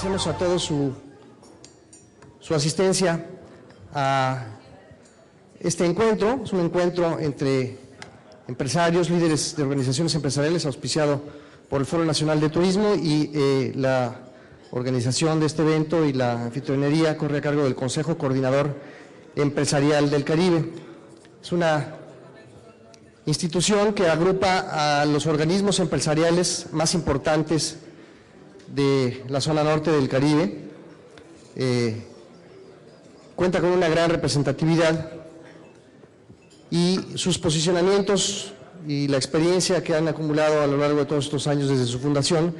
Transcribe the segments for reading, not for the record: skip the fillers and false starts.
Agradecemos a todos su asistencia a este encuentro. Es un encuentro entre empresarios, líderes de organizaciones empresariales, auspiciado por el Foro Nacional de Turismo, y la organización de este evento y la anfitrionería corre a cargo del Consejo Coordinador Empresarial del Caribe. Es una institución que agrupa a los organismos empresariales más importantes de la zona norte del Caribe. Cuenta con una gran representatividad y sus posicionamientos y la experiencia que han acumulado a lo largo de todos estos años desde su fundación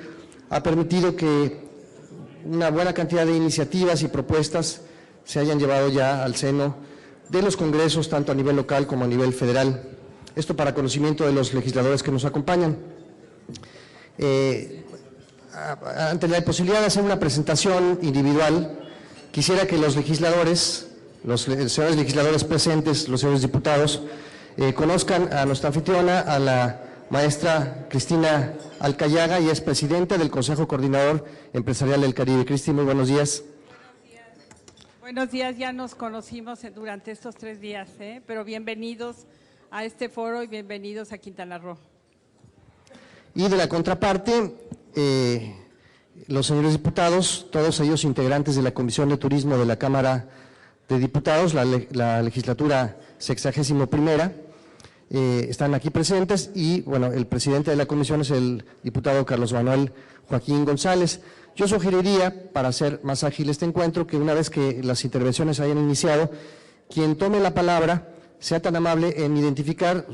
ha permitido que una buena cantidad de iniciativas y propuestas se hayan llevado ya al seno de los congresos, tanto a nivel local como a nivel federal. Esto para conocimiento de los legisladores que nos acompañan. Ante la posibilidad de hacer una presentación individual, quisiera que los legisladores, los señores legisladores presentes, los señores diputados, conozcan a nuestra anfitriona, a la maestra Cristina Alcayaga, y es presidenta del Consejo Coordinador Empresarial del Caribe. Cristi, muy buenos días. Buenos días, ya nos conocimos durante estos 3 días, pero bienvenidos a este foro y bienvenidos a Quintana Roo. Y de la contraparte, los señores diputados, todos ellos integrantes de la Comisión de Turismo de la Cámara de Diputados, la legislatura 61ª, están aquí presentes, y bueno, el presidente de la comisión es el diputado Carlos Manuel Joaquín González. Yo sugeriría, para hacer más ágil este encuentro, que una vez que las intervenciones hayan iniciado, quien tome la palabra sea tan amable en identificar,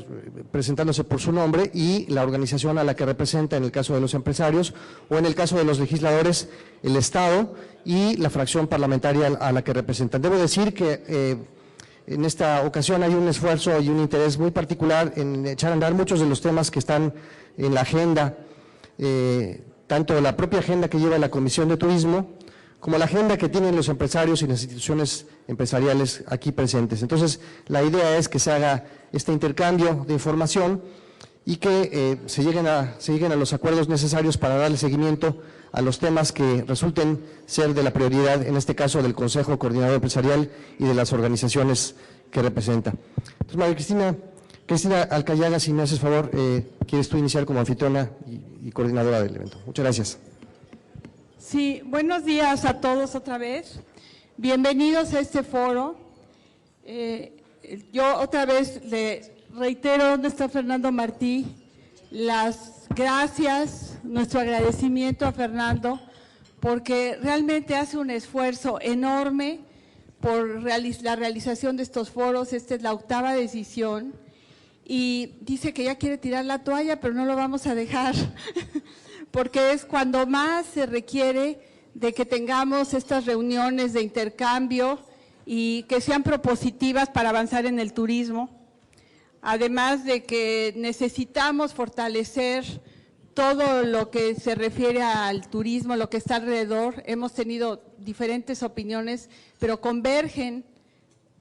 presentándose por su nombre y la organización a la que representa, en el caso de los empresarios, o en el caso de los legisladores, el Estado y la fracción parlamentaria a la que representan. Debo decir que en esta ocasión hay un esfuerzo y un interés muy particular en echar a andar muchos de los temas que están en la agenda, tanto la propia agenda que lleva la Comisión de Turismo, como la agenda que tienen los empresarios y las instituciones empresariales aquí presentes. Entonces, la idea es que se haga este intercambio de información y que se lleguen a los acuerdos necesarios para darle seguimiento a los temas que resulten ser de la prioridad, en este caso del Consejo Coordinador Empresarial y de las organizaciones que representa. Entonces, María Cristina Alcayaga, si me haces favor, quieres tú iniciar como anfitriona y coordinadora del evento. Muchas gracias. Sí, buenos días a todos otra vez. Bienvenidos a este foro. Yo otra vez le reitero, ¿dónde está Fernando Martí? Las gracias, nuestro agradecimiento a Fernando, porque realmente hace un esfuerzo enorme por la realización de estos foros. Esta es la 8ª edición y dice que ya quiere tirar la toalla, pero no lo vamos a dejar, porque es cuando más se requiere de que tengamos estas reuniones de intercambio y que sean propositivas para avanzar en el turismo. Además de que necesitamos fortalecer todo lo que se refiere al turismo, lo que está alrededor. Hemos tenido diferentes opiniones, pero convergen.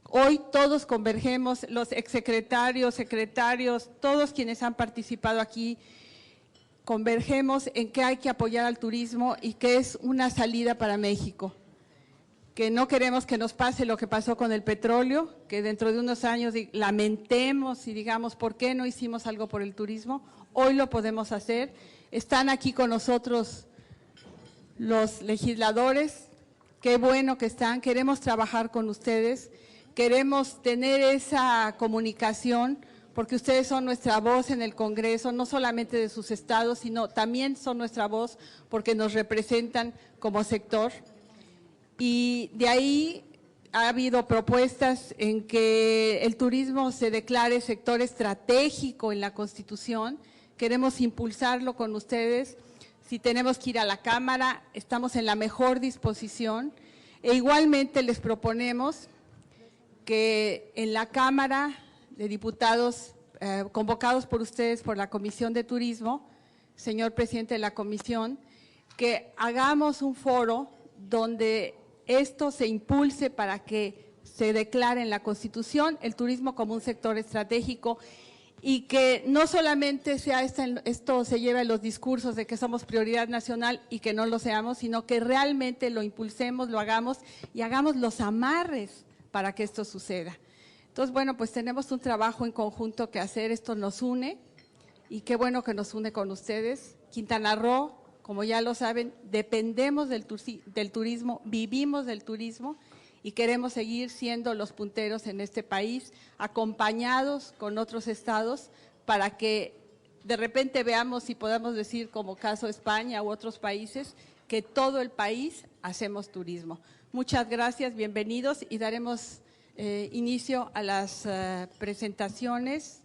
Hoy todos convergemos, los exsecretarios, secretarios, todos quienes han participado aquí, convergemos en que hay que apoyar al turismo y que es una salida para México. Que no queremos que nos pase lo que pasó con el petróleo, que dentro de unos años lamentemos y digamos, ¿por qué no hicimos algo por el turismo? Hoy lo podemos hacer. Están aquí con nosotros los legisladores, qué bueno que están, queremos trabajar con ustedes, queremos tener esa comunicación, porque ustedes son nuestra voz en el Congreso, no solamente de sus estados, sino también son nuestra voz porque nos representan como sector. Y de ahí ha habido propuestas en que el turismo se declare sector estratégico en la Constitución. Queremos impulsarlo con ustedes. Si tenemos que ir a la Cámara, estamos en la mejor disposición. E igualmente les proponemos que en la Cámara de Diputados, convocados por ustedes por la Comisión de Turismo, señor presidente de la Comisión, que hagamos un foro donde esto se impulse para que se declare en la Constitución el turismo como un sector estratégico y que no solamente sea esto se lleve a los discursos de que somos prioridad nacional y que no lo seamos, sino que realmente lo impulsemos, lo hagamos y hagamos los amarres para que esto suceda. Entonces, bueno, pues tenemos un trabajo en conjunto que hacer, esto nos une y qué bueno que nos une con ustedes. Quintana Roo, como ya lo saben, dependemos del turismo, vivimos del turismo y queremos seguir siendo los punteros en este país, acompañados con otros estados para que de repente veamos y podamos decir, como caso España u otros países, que todo el país hacemos turismo. Muchas gracias, bienvenidos y daremos inicio a las presentaciones.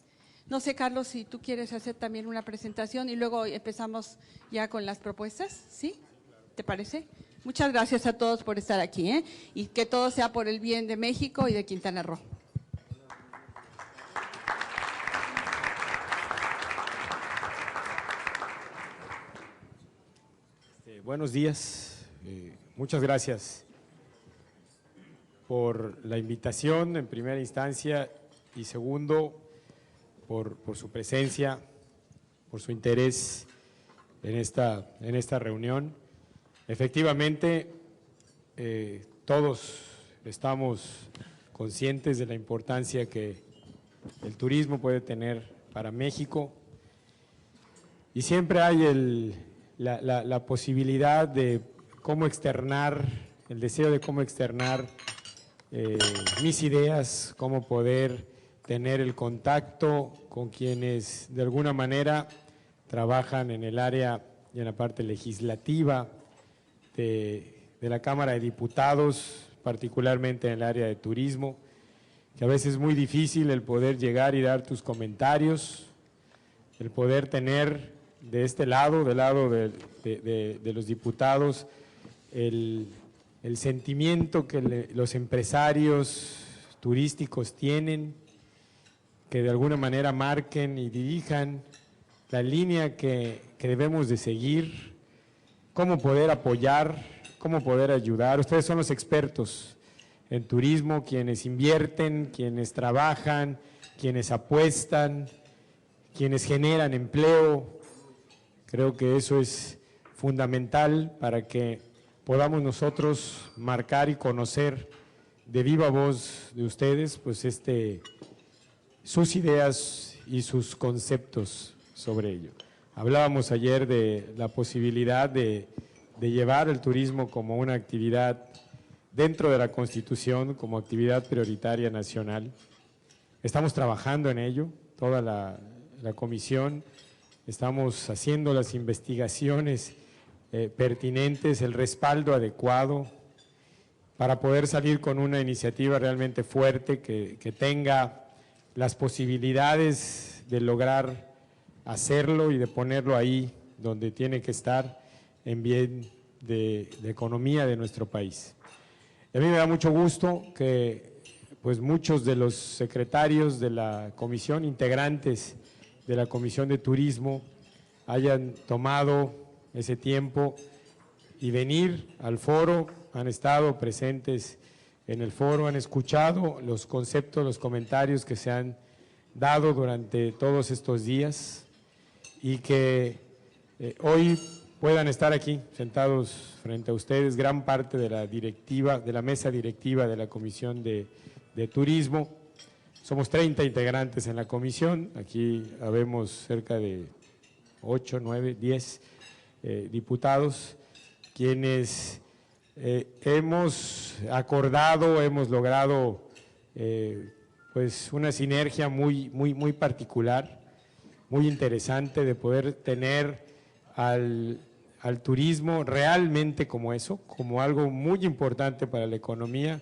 No sé, Carlos, si tú quieres hacer también una presentación y luego empezamos ya con las propuestas, ¿sí? ¿Te parece? Muchas gracias a todos por estar aquí, y que todo sea por el bien de México y de Quintana Roo. Buenos días, muchas gracias por la invitación en primera instancia y segundo por su presencia, por su interés en esta reunión. Efectivamente, todos estamos conscientes de la importancia que el turismo puede tener para México y siempre hay la posibilidad de cómo externar, el deseo de cómo externar mis ideas, cómo poder tener el contacto con quienes de alguna manera trabajan en el área y en la parte legislativa de la Cámara de Diputados, particularmente en el área de turismo, que a veces es muy difícil el poder llegar y dar tus comentarios, el poder tener de este lado, del lado de los diputados, el sentimiento que los empresarios turísticos tienen, que de alguna manera marquen y dirijan la línea que debemos de seguir, cómo poder apoyar, cómo poder ayudar. Ustedes son los expertos en turismo, quienes invierten, quienes trabajan, quienes apuestan, quienes generan empleo. Creo que eso es fundamental para que podamos nosotros marcar y conocer de viva voz de ustedes, pues sus ideas y sus conceptos sobre ello. Hablábamos ayer de la posibilidad de llevar el turismo como una actividad dentro de la Constitución, como actividad prioritaria nacional. Estamos trabajando en ello, toda la comisión, estamos haciendo las investigaciones pertinentes, el respaldo adecuado para poder salir con una iniciativa realmente fuerte que tenga las posibilidades de lograr hacerlo y de ponerlo ahí donde tiene que estar en bien de la economía de nuestro país. A mí me da mucho gusto que pues muchos de los secretarios de la comisión, integrantes de la Comisión de Turismo, hayan tomado ese tiempo y venir al foro, han estado presentes en el foro, han escuchado los conceptos, los comentarios que se han dado durante todos estos días y que hoy puedan estar aquí sentados frente a ustedes, gran parte de la directiva, de la mesa directiva de la Comisión de Turismo. Somos 30 integrantes en la comisión, aquí habemos cerca de 8, 9, 10 diputados, quienes hemos acordado, hemos logrado pues una sinergia muy particular, muy interesante de poder tener al turismo realmente como eso, como algo muy importante para la economía.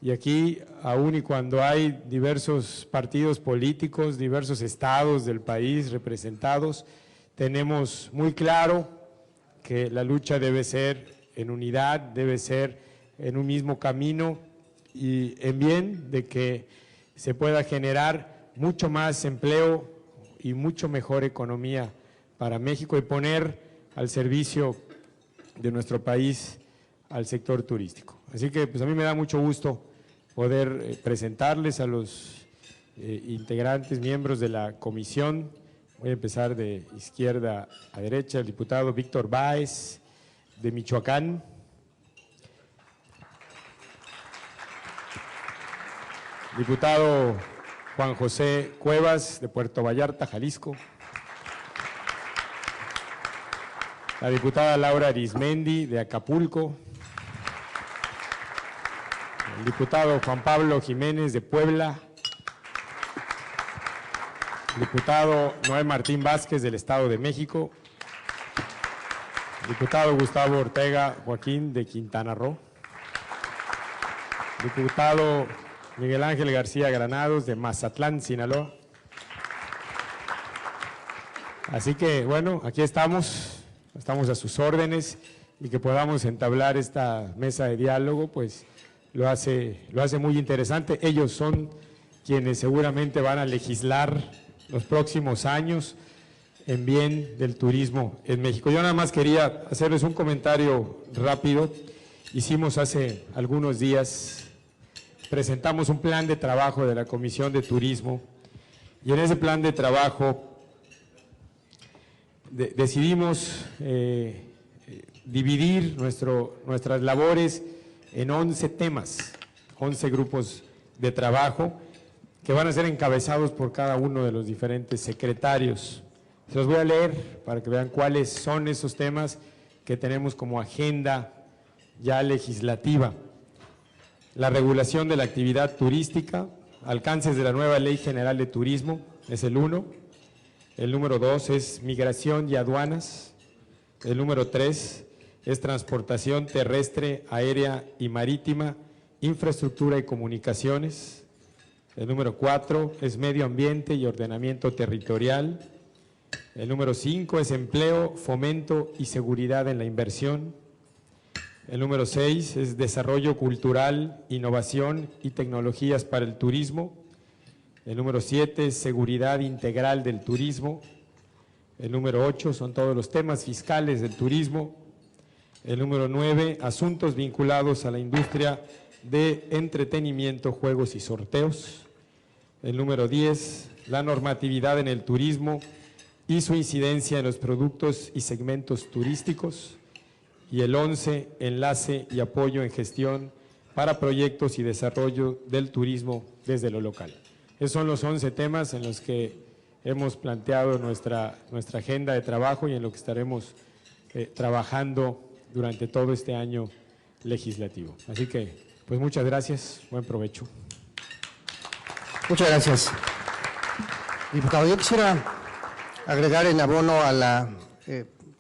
Y aquí, aún y cuando hay diversos partidos políticos, diversos estados del país representados, tenemos muy claro que la lucha debe ser en unidad, debe ser en un mismo camino y en bien de que se pueda generar mucho más empleo y mucho mejor economía para México y poner al servicio de nuestro país al sector turístico. Así que pues a mí me da mucho gusto poder presentarles a los integrantes, miembros de la comisión. Voy a empezar de izquierda a derecha. El diputado Víctor Báez, de Michoacán. Diputado Juan José Cuevas, de Puerto Vallarta, Jalisco. La diputada Laura Arismendi, de Acapulco. El diputado Juan Pablo Jiménez, de Puebla. El diputado Noé Martín Vázquez, del Estado de México. El diputado Gustavo Ortega Joaquín, de Quintana Roo. El diputado Miguel Ángel García Granados, de Mazatlán, Sinaloa. Así que, bueno, aquí estamos a sus órdenes, y que podamos entablar esta mesa de diálogo, pues lo hace muy interesante. Ellos son quienes seguramente van a legislar los próximos años en bien del turismo en México. Yo nada más quería hacerles un comentario rápido. Hicimos hace algunos días, presentamos un plan de trabajo de la Comisión de Turismo, y en ese plan de trabajo decidimos dividir nuestras labores en 11 temas, 11 grupos de trabajo que van a ser encabezados por cada uno de los diferentes secretarios. Se los voy a leer para que vean cuáles son esos temas que tenemos como agenda ya legislativa. La regulación de la actividad turística, alcances de la nueva Ley General de Turismo, es el 1. El número 2 es migración y aduanas. El número 3 es transportación terrestre, aérea y marítima, infraestructura y comunicaciones. El número 4 es medio ambiente y ordenamiento territorial. El número 5 es empleo, fomento y seguridad en la inversión. El número 6 es desarrollo cultural, innovación y tecnologías para el turismo. El número 7 es seguridad integral del turismo. El número 8 son todos los temas fiscales del turismo. El número 9, asuntos vinculados a la industria de entretenimiento, juegos y sorteos. El número 10, la normatividad en el turismo y su incidencia en los productos y segmentos turísticos. Y el 11, enlace y apoyo en gestión para proyectos y desarrollo del turismo desde lo local. Esos son los 11 temas en los que hemos planteado nuestra agenda de trabajo y en lo que estaremos trabajando durante todo este año legislativo. Así que, pues muchas gracias, buen provecho. Muchas gracias. Diputado, yo quisiera agregar en abono a la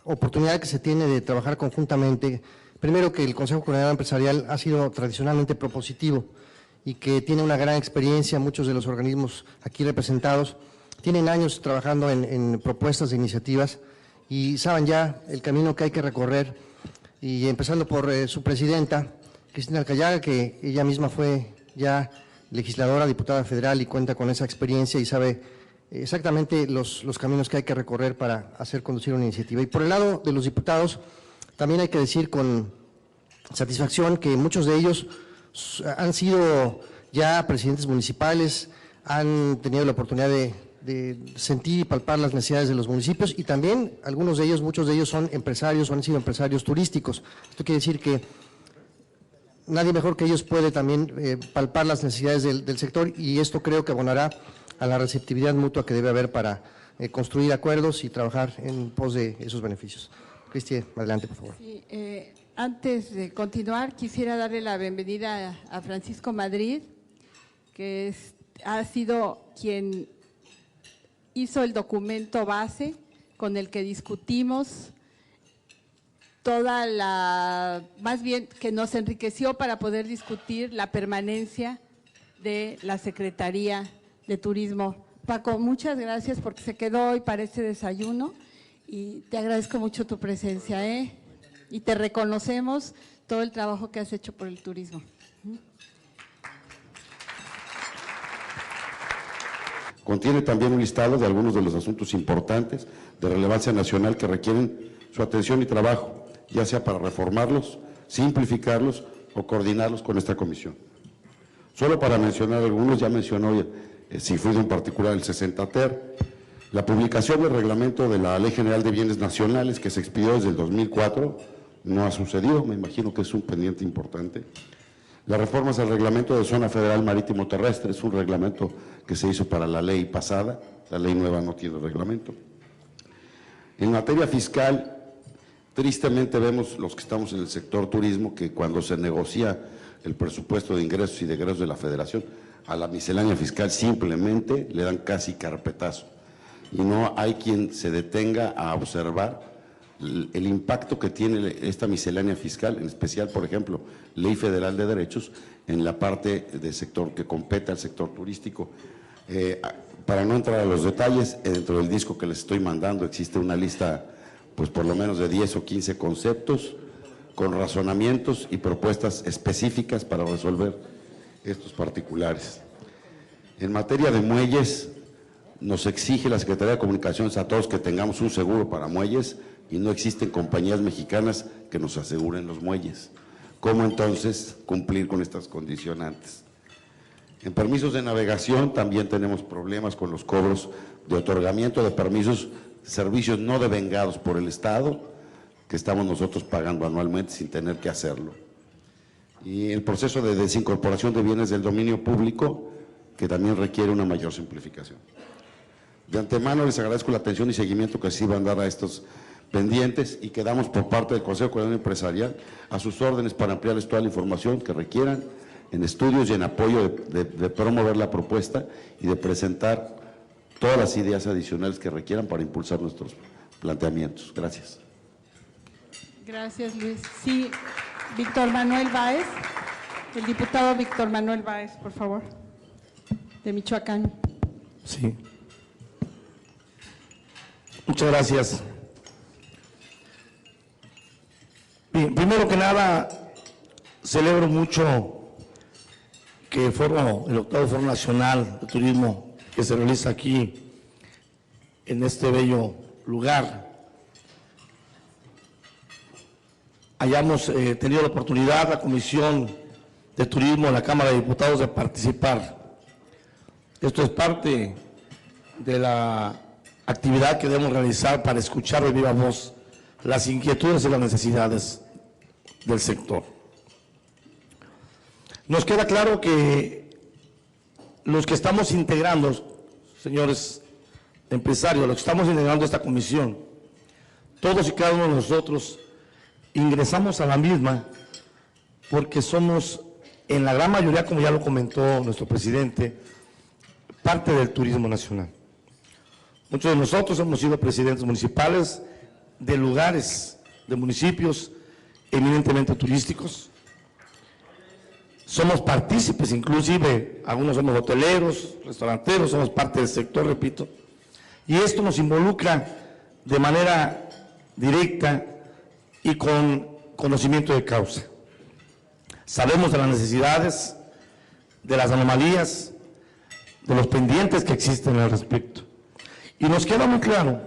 oportunidad que se tiene de trabajar conjuntamente, primero que el Consejo Coordinador Empresarial ha sido tradicionalmente propositivo y que tiene una gran experiencia. Muchos de los organismos aquí representados tienen años trabajando en propuestas de iniciativas y saben ya el camino que hay que recorrer, y empezando por su presidenta, Cristina Alcayaga, que ella misma fue ya legisladora, diputada federal, y cuenta con esa experiencia y sabe exactamente los caminos que hay que recorrer para hacer conducir una iniciativa. Y por el lado de los diputados, también hay que decir con satisfacción que muchos de ellos han sido ya presidentes municipales, han tenido la oportunidad de sentir y palpar las necesidades de los municipios, y también algunos de ellos, muchos de ellos son empresarios o han sido empresarios turísticos. Esto quiere decir que nadie mejor que ellos puede también palpar las necesidades del sector, y esto creo que abonará a la receptividad mutua que debe haber para construir acuerdos y trabajar en pos de esos beneficios. Cristi, adelante, por favor. Sí, antes de continuar, quisiera darle la bienvenida a Francisco Madrid, que ha sido quien hizo el documento base con el que discutimos más bien que nos enriqueció para poder discutir la permanencia de la Secretaría de Turismo. Paco, muchas gracias porque se quedó hoy para este desayuno y te agradezco mucho tu presencia, y te reconocemos todo el trabajo que has hecho por el turismo. Contiene también un listado de algunos de los asuntos importantes de relevancia nacional que requieren su atención y trabajo, ya sea para reformarlos, simplificarlos o coordinarlos con esta comisión. Solo para mencionar algunos, ya mencionó si fue de un particular el 60 ter. La publicación del reglamento de la Ley General de Bienes Nacionales, que se expidió desde el 2004, no ha sucedido, me imagino que es un pendiente importante. Las reformas al reglamento de Zona Federal Marítimo Terrestre, es un reglamento que se hizo para la ley pasada, la ley nueva no tiene reglamento. En materia fiscal, tristemente vemos los que estamos en el sector turismo que cuando se negocia el presupuesto de ingresos y de egresos de la Federación, a la miscelánea fiscal simplemente le dan casi carpetazo y no hay quien se detenga a observar el impacto que tiene esta miscelánea fiscal, en especial, por ejemplo, Ley Federal de Derechos, en la parte del sector que compete al sector turístico. Para no entrar a los detalles, dentro del disco que les estoy mandando existe una lista, pues por lo menos de 10 o 15 conceptos, con razonamientos y propuestas específicas para resolver estos particulares. En materia de muelles, nos exige la Secretaría de Comunicaciones a todos que tengamos un seguro para muelles y no existen compañías mexicanas que nos aseguren los muelles. ¿Cómo entonces cumplir con estas condicionantes? En permisos de navegación también tenemos problemas con los cobros de otorgamiento de permisos, servicios no devengados por el Estado, que estamos nosotros pagando anualmente sin tener que hacerlo. Y el proceso de desincorporación de bienes del dominio público, que también requiere una mayor simplificación. De antemano les agradezco la atención y seguimiento que sí van a dar a estos pendientes y quedamos por parte del Consejo de Coordinación Empresarial a sus órdenes para ampliarles toda la información que requieran en estudios y en apoyo de promover la propuesta y de presentar todas las ideas adicionales que requieran para impulsar nuestros planteamientos. Gracias. Gracias, Luis. Sí, Víctor Manuel Báez, el diputado Víctor Manuel Báez, por favor, de Michoacán. Sí. Muchas gracias. Bien, primero que nada, celebro mucho que el 8º Foro Nacional de Turismo que se realiza aquí, en este bello lugar, hayamos tenido la oportunidad, la Comisión de Turismo de la Cámara de Diputados, de participar. Esto es parte de la actividad que debemos realizar para escuchar de viva voz las inquietudes y las necesidades del sector. Nos queda claro que los que estamos integrando, señores empresarios, los que estamos integrando esta comisión, todos y cada uno de nosotros ingresamos a la misma porque somos, en la gran mayoría, como ya lo comentó nuestro presidente, parte del turismo nacional. Muchos de nosotros hemos sido presidentes municipales de lugares, de municipios eminentemente turísticos. Somos partícipes, inclusive, algunos somos hoteleros, restauranteros, somos parte del sector, repito, y esto nos involucra de manera directa y con conocimiento de causa. Sabemos de las necesidades, de las anomalías, de los pendientes que existen al respecto. Y nos queda muy claro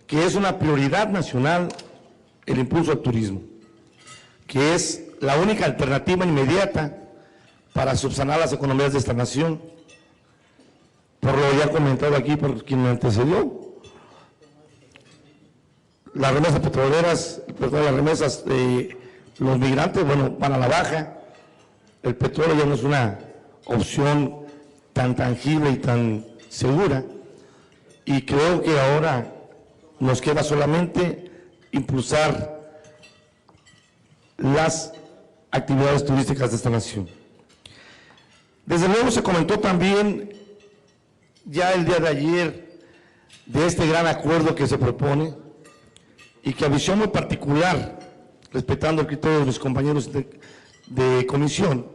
que es una prioridad nacional el impulso al turismo, que es la única alternativa inmediata para subsanar las economías de esta nación, por lo ya comentado aquí por quien me antecedió. Las remesas petroleras, perdón, las remesas de los migrantes, bueno, van a la baja. El petróleo ya no es una opción tan tangible y tan segura, y creo que ahora nos queda solamente impulsar las actividades turísticas de esta nación. Desde luego se comentó también ya el día de ayer de este gran acuerdo que se propone y que a visión muy particular, respetando el criterio de mis compañeros de comisión,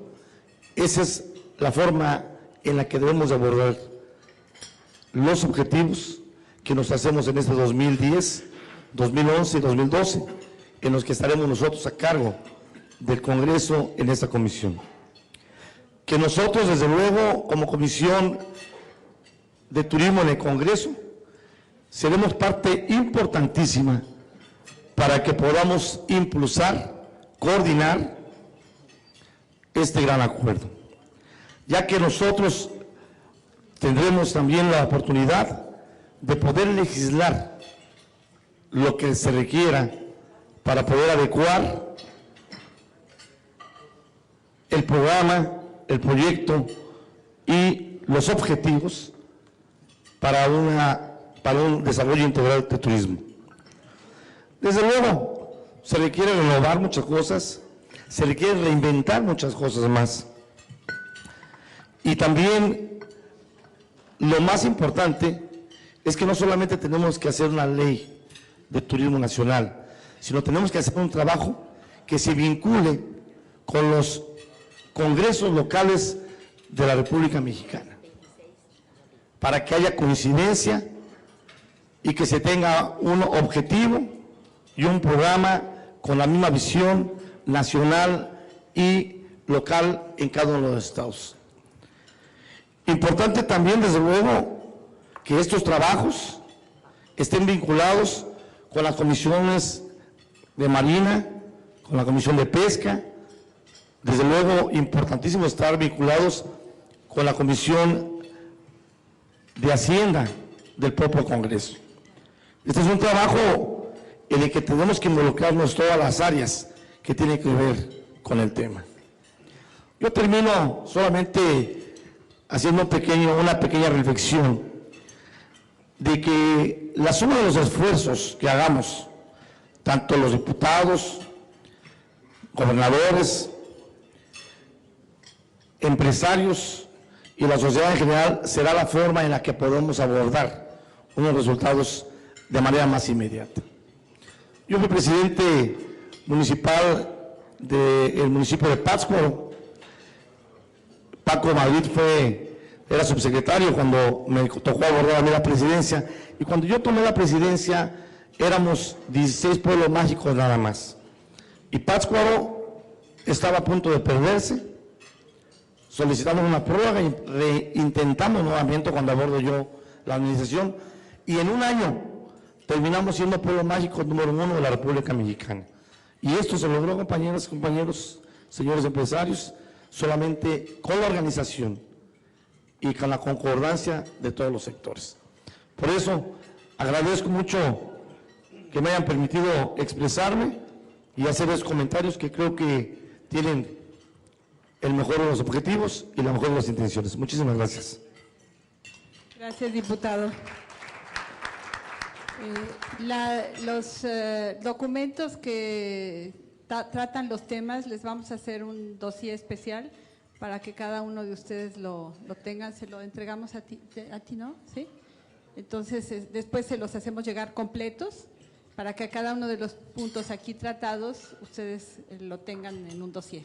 esa es la forma en la que debemos abordar los objetivos que nos hacemos en este 2010, 2011 y 2012, en los que estaremos nosotros a cargo del Congreso en esta comisión. Que nosotros, desde luego, como Comisión de Turismo en el Congreso, seremos parte importantísima para que podamos impulsar, coordinar este gran acuerdo, ya que nosotros tendremos también la oportunidad de poder legislar lo que se requiera para poder adecuar el programa, el proyecto y los objetivos para un desarrollo integral del turismo. Desde luego, se requiere renovar muchas cosas, se requiere reinventar muchas cosas más. Y también lo más importante es que no solamente tenemos que hacer una ley de turismo nacional, sino tenemos que hacer un trabajo que se vincule con los congresos locales de la República Mexicana, para que haya coincidencia y que se tenga un objetivo y un programa con la misma visión nacional y local en cada uno de los estados. Importante también, desde luego, que estos trabajos estén vinculados con las comisiones de Marina, con la Comisión de Pesca, desde luego importantísimo estar vinculados con la Comisión de Hacienda del propio Congreso. Este es un trabajo en el que tenemos que involucrarnos todas las áreas que tienen que ver con el tema. Yo termino solamente haciendo una pequeña reflexión de que la suma de los esfuerzos que hagamos, tanto los diputados, gobernadores, empresarios y la sociedad en general, será la forma en la que podemos abordar unos resultados de manera más inmediata. Yo fui presidente municipal del municipio de Pátzcuaro. Paco Madrid era subsecretario cuando me tocó abordar a mí la presidencia, y cuando yo tomé la presidencia éramos 16 pueblos mágicos nada más, y Pátzcuaro estaba a punto de perderse. Solicitamos una prórroga y reintentamos nuevamente cuando abordo yo la administración, y en un año terminamos siendo pueblo mágico número 1 de la República Mexicana. Y esto se logró, compañeras, compañeros, señores empresarios, solamente con la organización y con la concordancia de todos los sectores. Por eso agradezco mucho que me hayan permitido expresarme y hacer esos comentarios que creo que tienen el mejor de los objetivos y la mejor de las intenciones. Muchísimas gracias. Gracias, diputado. Los documentos que tratan los temas, les vamos a hacer un dossier especial para que cada uno de ustedes lo tengan. Se lo entregamos a ti, ¿no? ¿Sí? Entonces, después se los hacemos llegar completos para que cada uno de los puntos aquí tratados ustedes lo tengan en un dossier.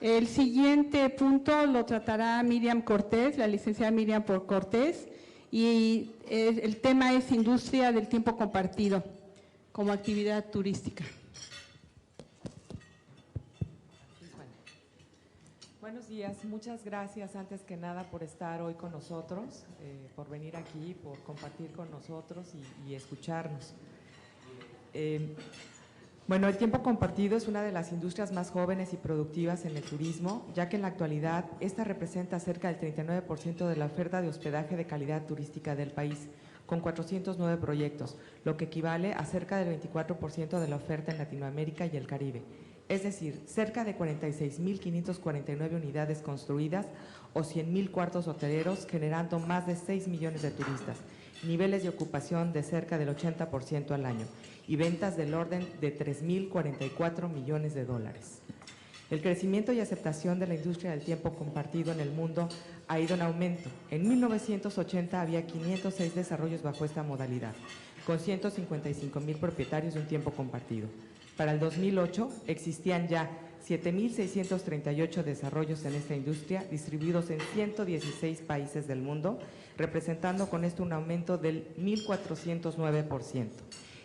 El siguiente punto lo tratará Miriam Cortés, la licenciada Miriam Cortés, y el tema es industria del tiempo compartido como actividad turística. Buenos días, muchas gracias antes que nada por estar hoy con nosotros, por venir aquí, por compartir con nosotros y escucharnos. Bueno, el tiempo compartido es una de las industrias más jóvenes y productivas en el turismo, ya que en la actualidad esta representa cerca del 39% de la oferta de hospedaje de calidad turística del país, con 409 proyectos, lo que equivale a cerca del 24% de la oferta en Latinoamérica y el Caribe. Es decir, cerca de 46.549 unidades construidas o 100.000 cuartos hoteleros, generando más de 6 millones de turistas, niveles de ocupación de cerca del 80% al año y ventas del orden de 3.044 millones de dólares. El crecimiento y aceptación de la industria del tiempo compartido en el mundo ha ido en aumento. En 1980 había 506 desarrollos bajo esta modalidad, con 155.000 propietarios de un tiempo compartido. Para el 2008 existían ya 7.638 desarrollos en esta industria, distribuidos en 116 países del mundo, representando con esto un aumento del 1.409%.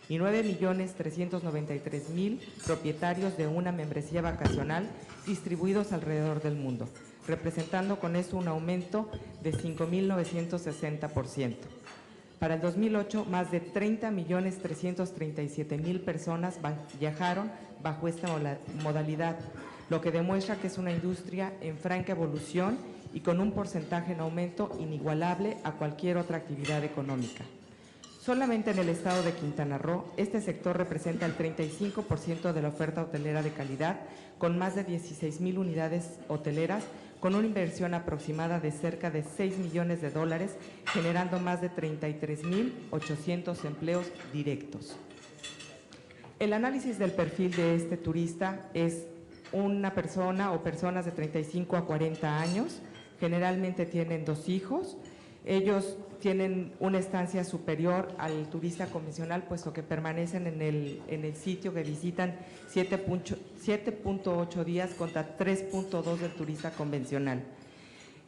Y 9.393.000 propietarios de una membresía vacacional distribuidos alrededor del mundo, representando con esto un aumento de 5.960%. Para el 2008, más de 30.337.000 personas viajaron bajo esta modalidad, lo que demuestra que es una industria en franca evolución y con un porcentaje en aumento inigualable a cualquier otra actividad económica. Solamente en el estado de Quintana Roo, este sector representa el 35% de la oferta hotelera de calidad, con más de 16,000 unidades hoteleras, con una inversión aproximada de cerca de $6 millones, generando más de 33,800 empleos directos. El análisis del perfil de este turista es una persona o personas de 35 a 40 años, generalmente tienen 2 hijos. Ellos tienen una estancia superior al turista convencional, puesto que permanecen en el sitio, que visitan 7.8 días contra 3.2 del turista convencional.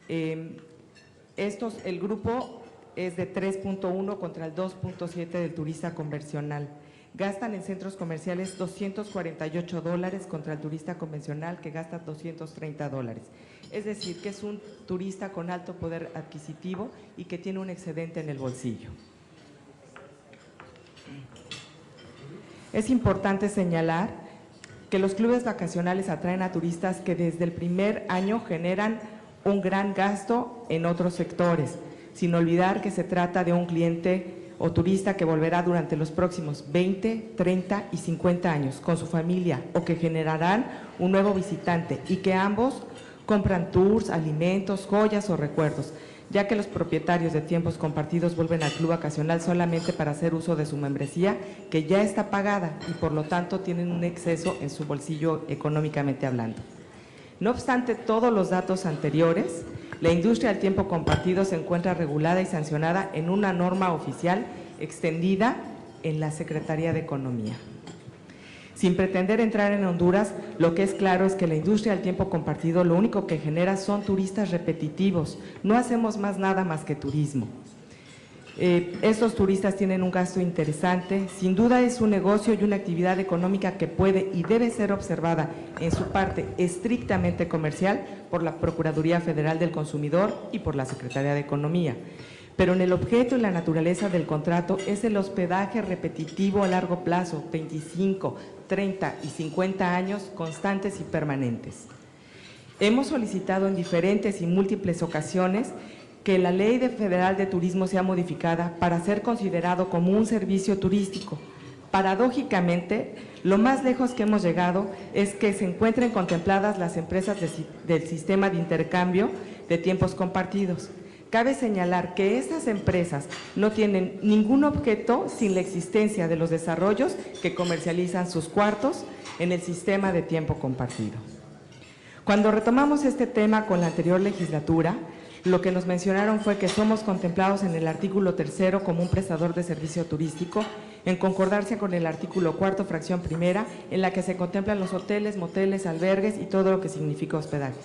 El grupo es de 3.1 contra el 2.7 del turista convencional. Gastan en centros comerciales $248 contra el turista convencional, que gasta $230. Es decir, que es un turista con alto poder adquisitivo y que tiene un excedente en el bolsillo. Es importante señalar que los clubes vacacionales atraen a turistas que desde el primer año generan un gran gasto en otros sectores, sin olvidar que se trata de un cliente o turista que volverá durante los próximos 20, 30 y 50 años con su familia, o que generarán un nuevo visitante, y que ambos compran tours, alimentos, joyas o recuerdos, ya que los propietarios de tiempos compartidos vuelven al club vacacional solamente para hacer uso de su membresía, que ya está pagada, y por lo tanto tienen un exceso en su bolsillo económicamente hablando. No obstante todos los datos anteriores, la industria del tiempo compartido se encuentra regulada y sancionada en una norma oficial extendida en la Secretaría de Economía. Sin pretender entrar en Honduras, lo que es claro es que la industria del tiempo compartido lo único que genera son turistas repetitivos. No hacemos nada más que turismo. Estos turistas tienen un gasto interesante, sin duda es un negocio y una actividad económica que puede y debe ser observada en su parte estrictamente comercial por la Procuraduría Federal del Consumidor y por la Secretaría de Economía. Pero en el objeto y la naturaleza del contrato es el hospedaje repetitivo a largo plazo, 25, 30 y 50 años, constantes y permanentes. Hemos solicitado en diferentes y múltiples ocasiones que la Ley Federal de Turismo sea modificada para ser considerado como un servicio turístico. Paradójicamente, lo más lejos que hemos llegado es que se encuentren contempladas las empresas del sistema de intercambio de tiempos compartidos. Cabe señalar que estas empresas no tienen ningún objeto sin la existencia de los desarrollos que comercializan sus cuartos en el sistema de tiempo compartido. Cuando retomamos este tema con la anterior legislatura, lo que nos mencionaron fue que somos contemplados en el artículo 3 como un prestador de servicio turístico, en concordancia con el artículo 4, fracción primera, en la que se contemplan los hoteles, moteles, albergues y todo lo que significa hospedaje.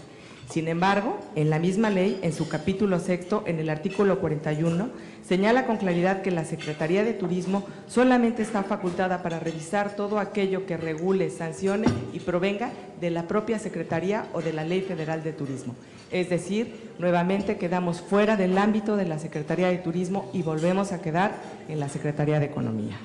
Sin embargo, en la misma ley, en su capítulo 6, en el artículo 41, señala con claridad que la Secretaría de Turismo solamente está facultada para revisar todo aquello que regule, sancione y provenga de la propia Secretaría o de la Ley Federal de Turismo. Es decir, nuevamente quedamos fuera del ámbito de la Secretaría de Turismo y volvemos a quedar en la Secretaría de Economía.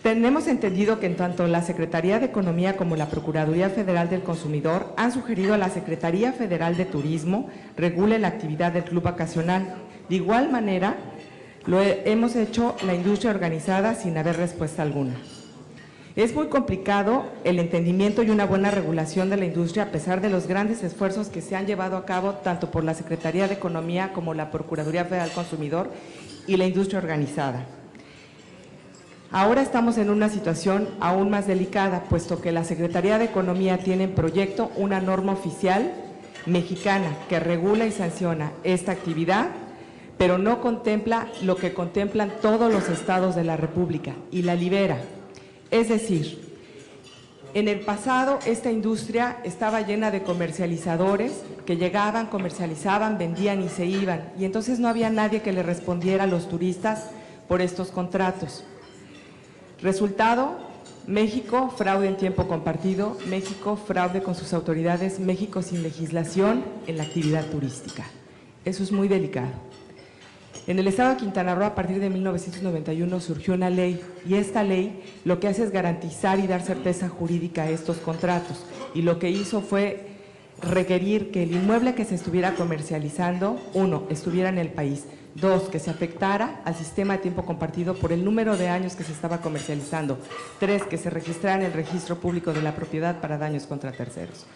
Tenemos entendido que en tanto la Secretaría de Economía como la Procuraduría Federal del Consumidor han sugerido a la Secretaría Federal de Turismo regule la actividad del club vacacional. De igual manera, lo hemos hecho la industria organizada sin haber respuesta alguna. Es muy complicado el entendimiento y una buena regulación de la industria a pesar de los grandes esfuerzos que se han llevado a cabo tanto por la Secretaría de Economía como la Procuraduría Federal del Consumidor y la industria organizada. Ahora estamos en una situación aún más delicada, puesto que la Secretaría de Economía tiene en proyecto una norma oficial mexicana que regula y sanciona esta actividad, pero no contempla lo que contemplan todos los estados de la República y la libera. Es decir, en el pasado esta industria estaba llena de comercializadores que llegaban, comercializaban, vendían y se iban, y entonces no había nadie que le respondiera a los turistas por estos contratos. Resultado, México, fraude en tiempo compartido, México, fraude con sus autoridades, México sin legislación en la actividad turística. Eso es muy delicado. En el estado de Quintana Roo, a partir de 1991, surgió una ley, y esta ley lo que hace es garantizar y dar certeza jurídica a estos contratos, y lo que hizo fue requerir que el inmueble que se estuviera comercializando, 1, estuviera en el país, 2, que se afectara al sistema de tiempo compartido por el número de años que se estaba comercializando, 3, que se registrara en el registro público de la propiedad para daños contra terceros.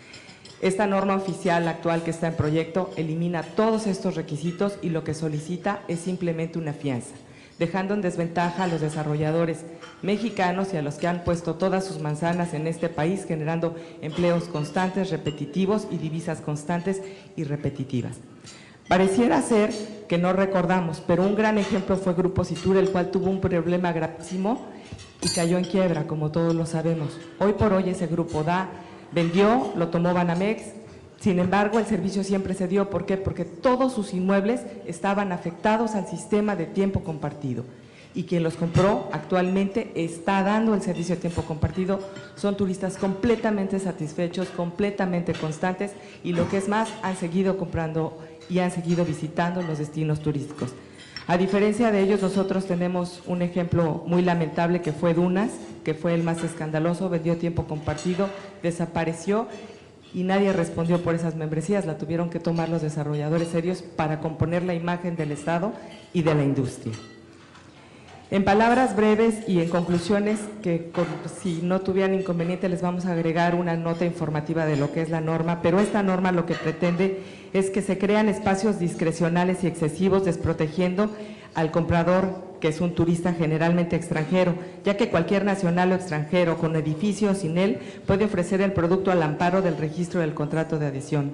Esta norma oficial actual que está en proyecto elimina todos estos requisitos y lo que solicita es simplemente una fianza, dejando en desventaja a los desarrolladores mexicanos y a los que han puesto todas sus manzanas en este país, generando empleos constantes, repetitivos y divisas constantes y repetitivas. Pareciera ser que no recordamos, pero un gran ejemplo fue Grupo Citur, el cual tuvo un problema gravísimo y cayó en quiebra, como todos lo sabemos. Hoy por hoy ese grupo vendió, lo tomó Banamex. Sin embargo, el servicio siempre se dio. ¿Por qué? Porque todos sus inmuebles estaban afectados al sistema de tiempo compartido. Y quien los compró actualmente está dando el servicio de tiempo compartido. Son turistas completamente satisfechos, completamente constantes y lo que es más, han seguido comprando y han seguido visitando los destinos turísticos. A diferencia de ellos, nosotros tenemos un ejemplo muy lamentable que fue Dunas, que fue el más escandaloso, vendió tiempo compartido, desapareció y nadie respondió por esas membresías, la tuvieron que tomar los desarrolladores serios para componer la imagen del Estado y de la industria. En palabras breves y en conclusiones, que si no tuvieran inconveniente les vamos a agregar una nota informativa de lo que es la norma, pero esta norma lo que pretende es que se crean espacios discrecionales y excesivos desprotegiendo al comprador, que es un turista generalmente extranjero, ya que cualquier nacional o extranjero con edificio o sin él puede ofrecer el producto al amparo del registro del contrato de adhesión.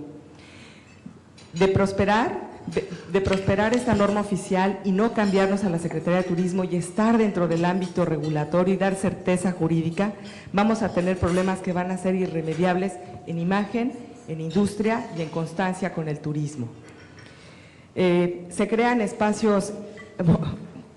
De prosperar esta norma oficial y no cambiarnos a la Secretaría de Turismo y estar dentro del ámbito regulatorio y dar certeza jurídica, vamos a tener problemas que van a ser irremediables en imagen, en industria y en constancia con el turismo. Se crean espacios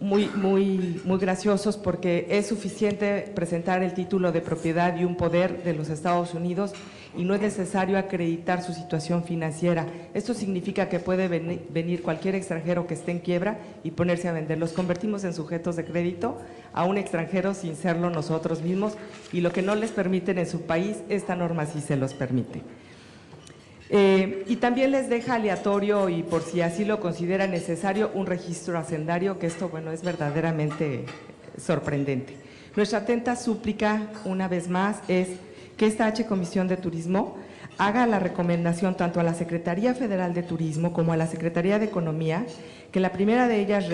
muy graciosos porque es suficiente presentar el título de propiedad y un poder de los Estados Unidos y no es necesario acreditar su situación financiera. Esto significa que puede venir cualquier extranjero que esté en quiebra y ponerse a vender. Los convertimos en sujetos de crédito a un extranjero sin serlo nosotros mismos y lo que no les permiten en su país, esta norma sí se los permite. Y también les deja aleatorio y por si así lo considera necesario un registro hacendario, que esto bueno es verdaderamente sorprendente. Nuestra atenta súplica una vez más es que esta H Comisión de Turismo haga la recomendación tanto a la Secretaría Federal de Turismo como a la Secretaría de Economía, que la primera de ellas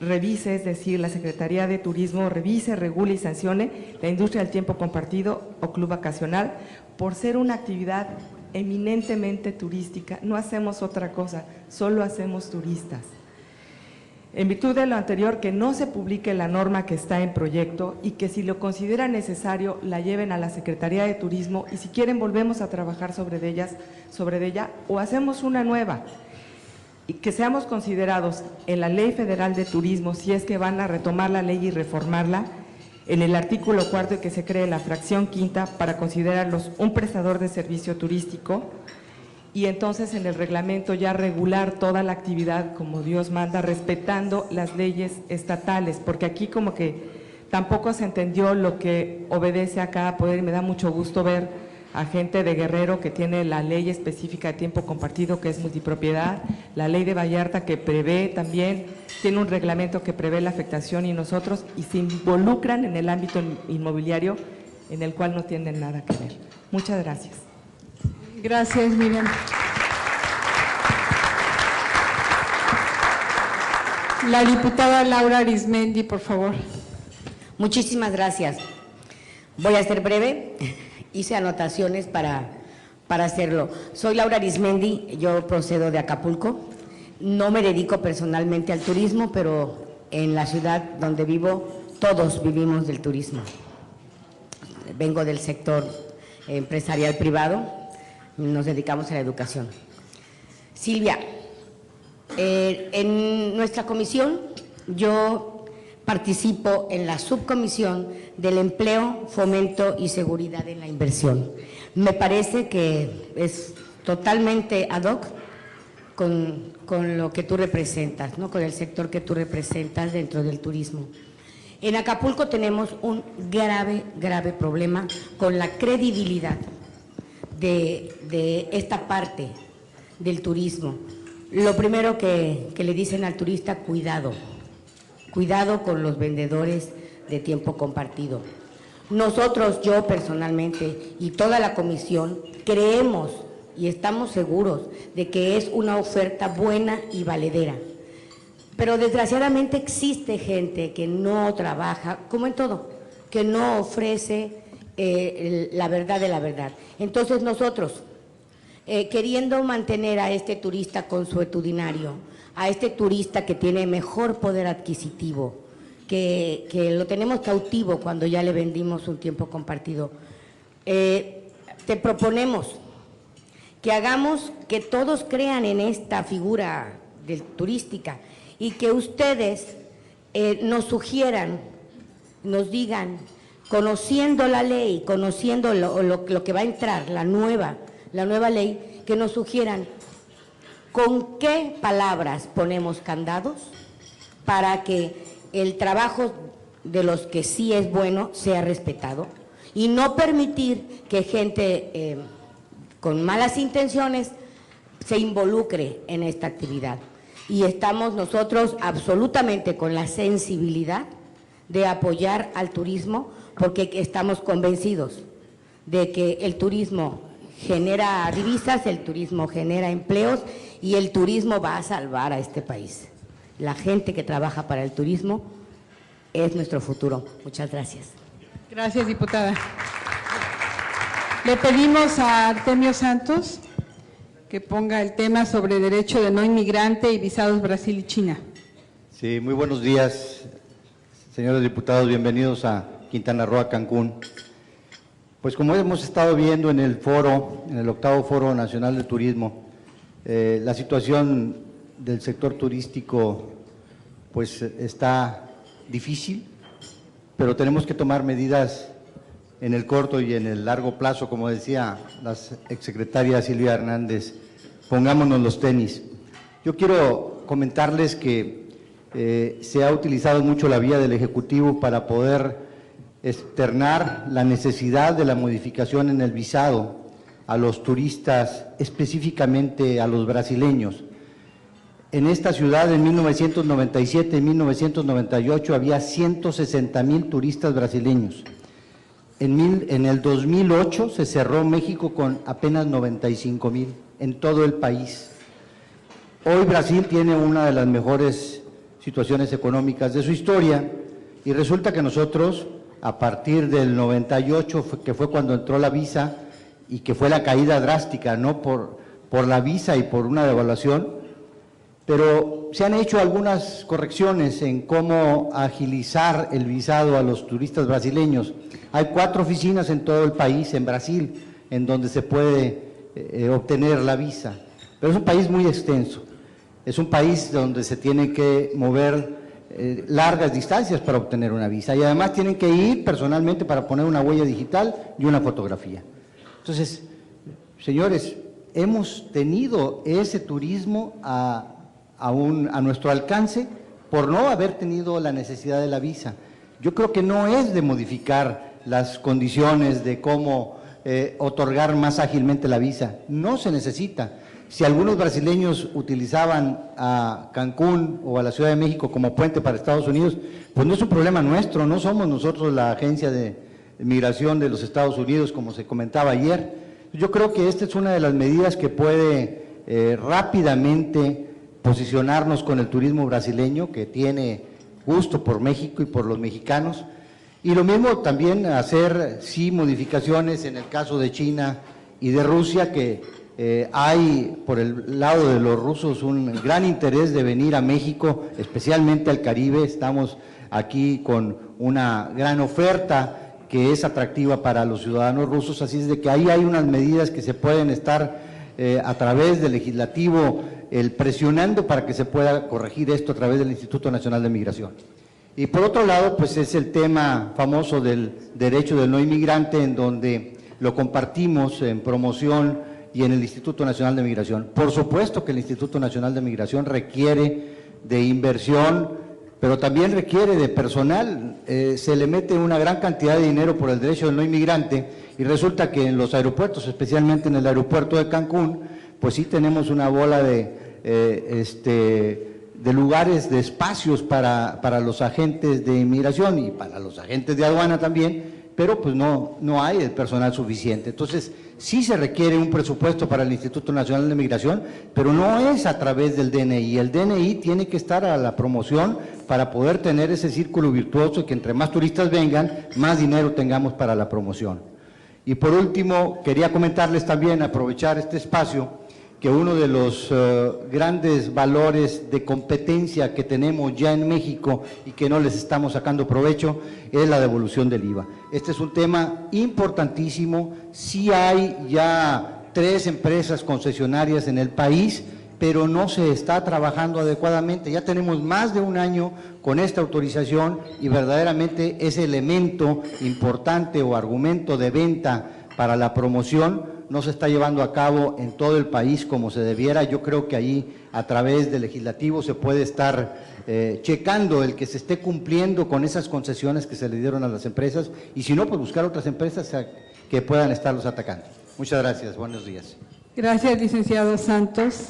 revise, es decir, la Secretaría de Turismo revise, regule y sancione la industria del tiempo compartido o club vacacional por ser una actividad eminentemente turística. No hacemos otra cosa, solo hacemos turistas. En virtud de lo anterior, que no se publique la norma que está en proyecto y que si lo considera necesario la lleven a la Secretaría de Turismo y si quieren volvemos a trabajar sobre ella o hacemos una nueva y que seamos considerados en la Ley Federal de Turismo, si es que van a retomar la ley y reformarla, en el artículo 4 que se cree la fracción quinta para considerarlos un prestador de servicio turístico y entonces en el reglamento ya regular toda la actividad como Dios manda, respetando las leyes estatales, porque aquí como que tampoco se entendió lo que obedece a cada poder y me da mucho gusto ver a gente de Guerrero que tiene la ley específica de tiempo compartido que es multipropiedad, la ley de Vallarta que prevé también, tiene un reglamento que prevé la afectación y nosotros y se involucran en el ámbito inmobiliario en el cual no tienen nada que ver. Muchas gracias. Gracias, Miriam. La diputada Laura Arizmendi, por favor. Muchísimas gracias. Voy a ser breve. Hice anotaciones para hacerlo. Soy Laura Arizmendi, yo procedo de Acapulco. No me dedico personalmente al turismo, pero en la ciudad donde vivo, todos vivimos del turismo. Vengo del sector empresarial privado, nos dedicamos a la educación. Silvia, en nuestra comisión yo participo en la subcomisión del empleo, fomento y seguridad en la inversión. Me parece que es totalmente ad hoc con lo que tú representas, ¿no? Con el sector que tú representas dentro del turismo. En Acapulco tenemos un grave problema con la credibilidad de esta parte del turismo. Lo primero que le dicen al turista, cuidado, cuidado con los vendedores de tiempo compartido. Nosotros, yo personalmente y toda la comisión, creemos y estamos seguros de que es una oferta buena y valedera. Pero desgraciadamente existe gente que no trabaja, como en todo, que no ofrece la verdad de la verdad. Entonces nosotros, queriendo mantener a este turista consuetudinario, a este turista que tiene mejor poder adquisitivo, que lo tenemos cautivo cuando ya le vendimos un tiempo compartido, te proponemos que hagamos que todos crean en esta figura turística y que ustedes nos sugieran, nos digan, conociendo la ley, conociendo lo que va a entrar, la nueva ley, que nos sugieran con qué palabras ponemos candados para que el trabajo de los que sí es bueno sea respetado y no permitir que gente con malas intenciones se involucre en esta actividad. Y estamos nosotros absolutamente con la sensibilidad de apoyar al turismo, porque estamos convencidos de que el turismo genera divisas, el turismo genera empleos y el turismo va a salvar a este país. La gente que trabaja para el turismo es nuestro futuro. Muchas gracias. Gracias, diputada. Le pedimos a Artemio Santos que ponga el tema sobre derecho de no inmigrante y visados Brasil y China. Sí, muy buenos días, señores diputados, bienvenidos a Quintana Roo, a Cancún. Pues como hemos estado viendo en el foro, en el 8º Foro Nacional de Turismo, la situación del sector turístico pues está difícil, pero tenemos que tomar medidas en el corto y en el largo plazo, como decía la exsecretaria Silvia Hernández, pongámonos los tenis. Yo quiero comentarles que se ha utilizado mucho la vía del Ejecutivo para poder externar la necesidad de la modificación en el visado a los turistas, específicamente a los brasileños. En esta ciudad en 1997 y 1998 había 160,000 turistas brasileños. En el 2008 se cerró México con apenas 95,000 en todo el país. Hoy Brasil tiene una de las mejores situaciones económicas de su historia y resulta que nosotros, a partir del 98, que fue cuando entró la visa y que fue la caída drástica, no por la visa y por una devaluación, pero se han hecho algunas correcciones en cómo agilizar el visado a los turistas brasileños. Hay 4 oficinas en todo el país, en Brasil, en donde se puede obtener la visa, pero es un país muy extenso, es un país donde se tiene que mover largas distancias para obtener una visa y además tienen que ir personalmente para poner una huella digital y una fotografía. Entonces, señores, hemos tenido ese turismo a nuestro alcance por no haber tenido la necesidad de la visa. Yo creo que no es de modificar las condiciones de cómo otorgar más ágilmente la visa, no se necesita. Si algunos brasileños utilizaban a Cancún o a la Ciudad de México como puente para Estados Unidos, pues no es un problema nuestro, no somos nosotros la agencia de migración de los Estados Unidos, como se comentaba ayer. Yo creo que esta es una de las medidas que puede rápidamente posicionarnos con el turismo brasileño, que tiene gusto por México y por los mexicanos, y lo mismo también hacer, sí, modificaciones en el caso de China y de Rusia, que hay por el lado de los rusos un gran interés de venir a México, especialmente al Caribe. Estamos aquí con una gran oferta que es atractiva para los ciudadanos rusos, así es de que ahí hay unas medidas que se pueden estar a través del legislativo presionando para que se pueda corregir esto a través del Instituto Nacional de Migración. Y por otro lado, pues es el tema famoso del derecho del no inmigrante, en donde lo compartimos en promoción y en el Instituto Nacional de Migración. Por supuesto que el Instituto Nacional de Migración requiere de inversión, pero también requiere de personal. Se le mete una gran cantidad de dinero por el derecho del no inmigrante Y resulta que en los aeropuertos, especialmente en el aeropuerto de Cancún, pues sí tenemos una bola de lugares, de espacios para los agentes de inmigración y para los agentes de aduana también, pero pues no hay el personal suficiente. Entonces, sí se requiere un presupuesto para el Instituto Nacional de Migración, pero no es a través del DNI. El DNI tiene que estar a la promoción para poder tener ese círculo virtuoso y que entre más turistas vengan, más dinero tengamos para la promoción. Y por último, quería comentarles también, aprovechar este espacio, que uno de los grandes valores de competencia que tenemos ya en México y que no les estamos sacando provecho es la devolución del IVA. Este es un tema importantísimo. Sí hay ya 3 empresas concesionarias en el país, pero no se está trabajando adecuadamente. Ya tenemos más de un año con esta autorización y verdaderamente ese elemento importante o argumento de venta para la promoción no se está llevando a cabo en todo el país como se debiera. Yo creo que ahí, a través del legislativo, se puede estar checando el que se esté cumpliendo con esas concesiones que se le dieron a las empresas, y si no, pues buscar otras empresas que puedan estarlos atacando. Muchas gracias, buenos días. Gracias, licenciado Santos.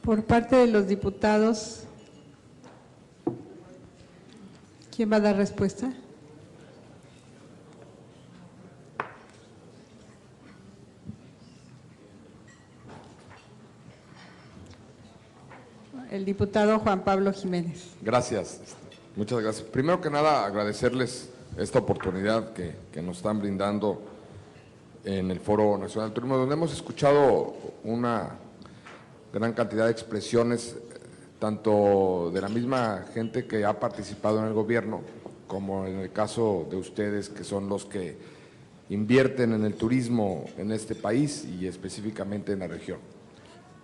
Por parte de los diputados, ¿quién va a dar respuesta? El diputado Juan Pablo Jiménez. Gracias, muchas gracias. Primero que nada, agradecerles esta oportunidad que nos están brindando en el Foro Nacional del Turismo, donde hemos escuchado una gran cantidad de expresiones, tanto de la misma gente que ha participado en el gobierno, como en el caso de ustedes, que son los que invierten en el turismo en este país y específicamente en la región.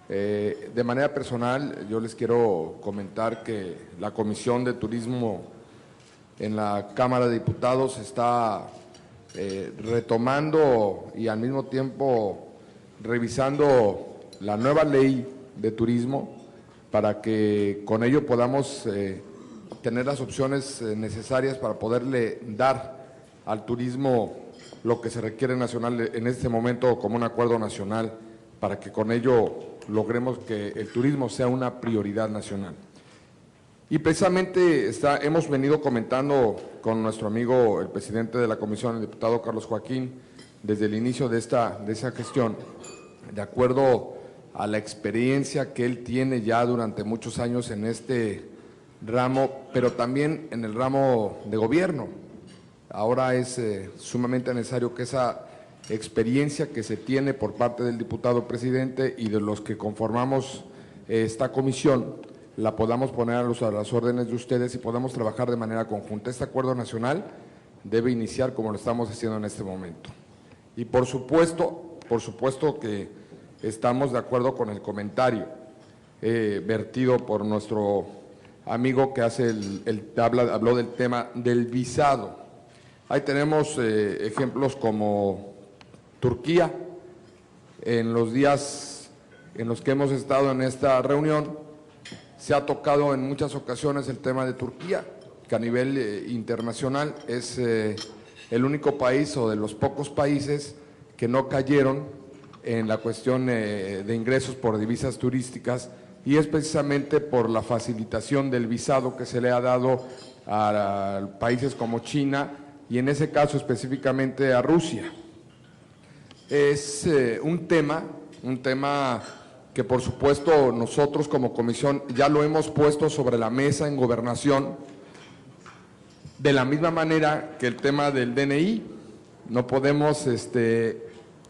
De manera personal, yo les quiero comentar que la Comisión de Turismo en la Cámara de Diputados está retomando y al mismo tiempo revisando la nueva ley de turismo para que con ello podamos tener las opciones necesarias para poderle dar al turismo lo que se requiere nacional en este momento como un acuerdo nacional, para que con ello logremos que el turismo sea una prioridad nacional. Y precisamente hemos venido comentando con nuestro amigo, el presidente de la Comisión, el diputado Carlos Joaquín, desde el inicio de esa gestión, de acuerdo a la experiencia que él tiene ya durante muchos años en este ramo, pero también en el ramo de gobierno. Ahora es sumamente necesario que esa experiencia que se tiene por parte del diputado presidente y de los que conformamos esta comisión, la podamos poner a las órdenes de ustedes y podamos trabajar de manera conjunta. Este acuerdo nacional debe iniciar como lo estamos haciendo en este momento. Y por supuesto que estamos de acuerdo con el comentario vertido por nuestro amigo que habló del tema del visado. Ahí tenemos ejemplos como Turquía. En los días en los que hemos estado en esta reunión, se ha tocado en muchas ocasiones el tema de Turquía, que a nivel internacional es el único país o de los pocos países que no cayeron en la cuestión de ingresos por divisas turísticas, y es precisamente por la facilitación del visado que se le ha dado a países como China y en ese caso específicamente a Rusia. Es un tema que por supuesto nosotros como comisión ya lo hemos puesto sobre la mesa en gobernación, de la misma manera que el tema del DNI. No podemos,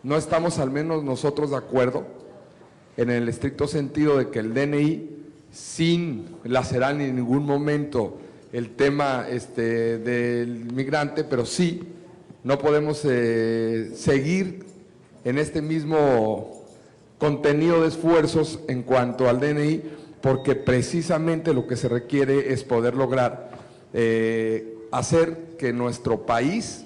no estamos al menos nosotros de acuerdo en el estricto sentido de que el DNI, sin lacerar en ningún momento el tema del migrante, pero sí no podemos seguir en este mismo contenido de esfuerzos en cuanto al DNI, porque precisamente lo que se requiere es poder lograr hacer que nuestro país,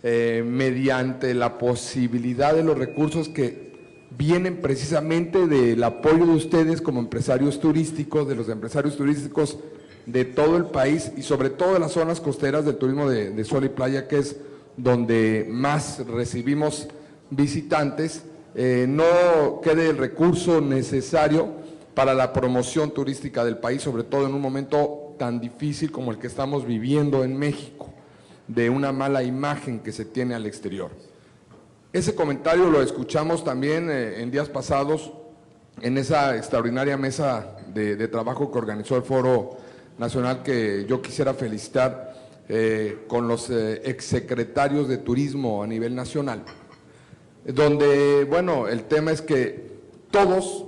mediante la posibilidad de los recursos que vienen precisamente del apoyo de ustedes como empresarios turísticos, de los empresarios turísticos de todo el país y sobre todo de las zonas costeras del turismo de sol y playa, que es donde más recibimos visitantes, no quede el recurso necesario para la promoción turística del país, sobre todo en un momento tan difícil como el que estamos viviendo en México, de una mala imagen que se tiene al exterior. Ese comentario lo escuchamos también en días pasados en esa extraordinaria mesa de trabajo que organizó el Foro Nacional, que yo quisiera felicitar con los exsecretarios de Turismo a nivel nacional, donde, bueno, el tema es que todos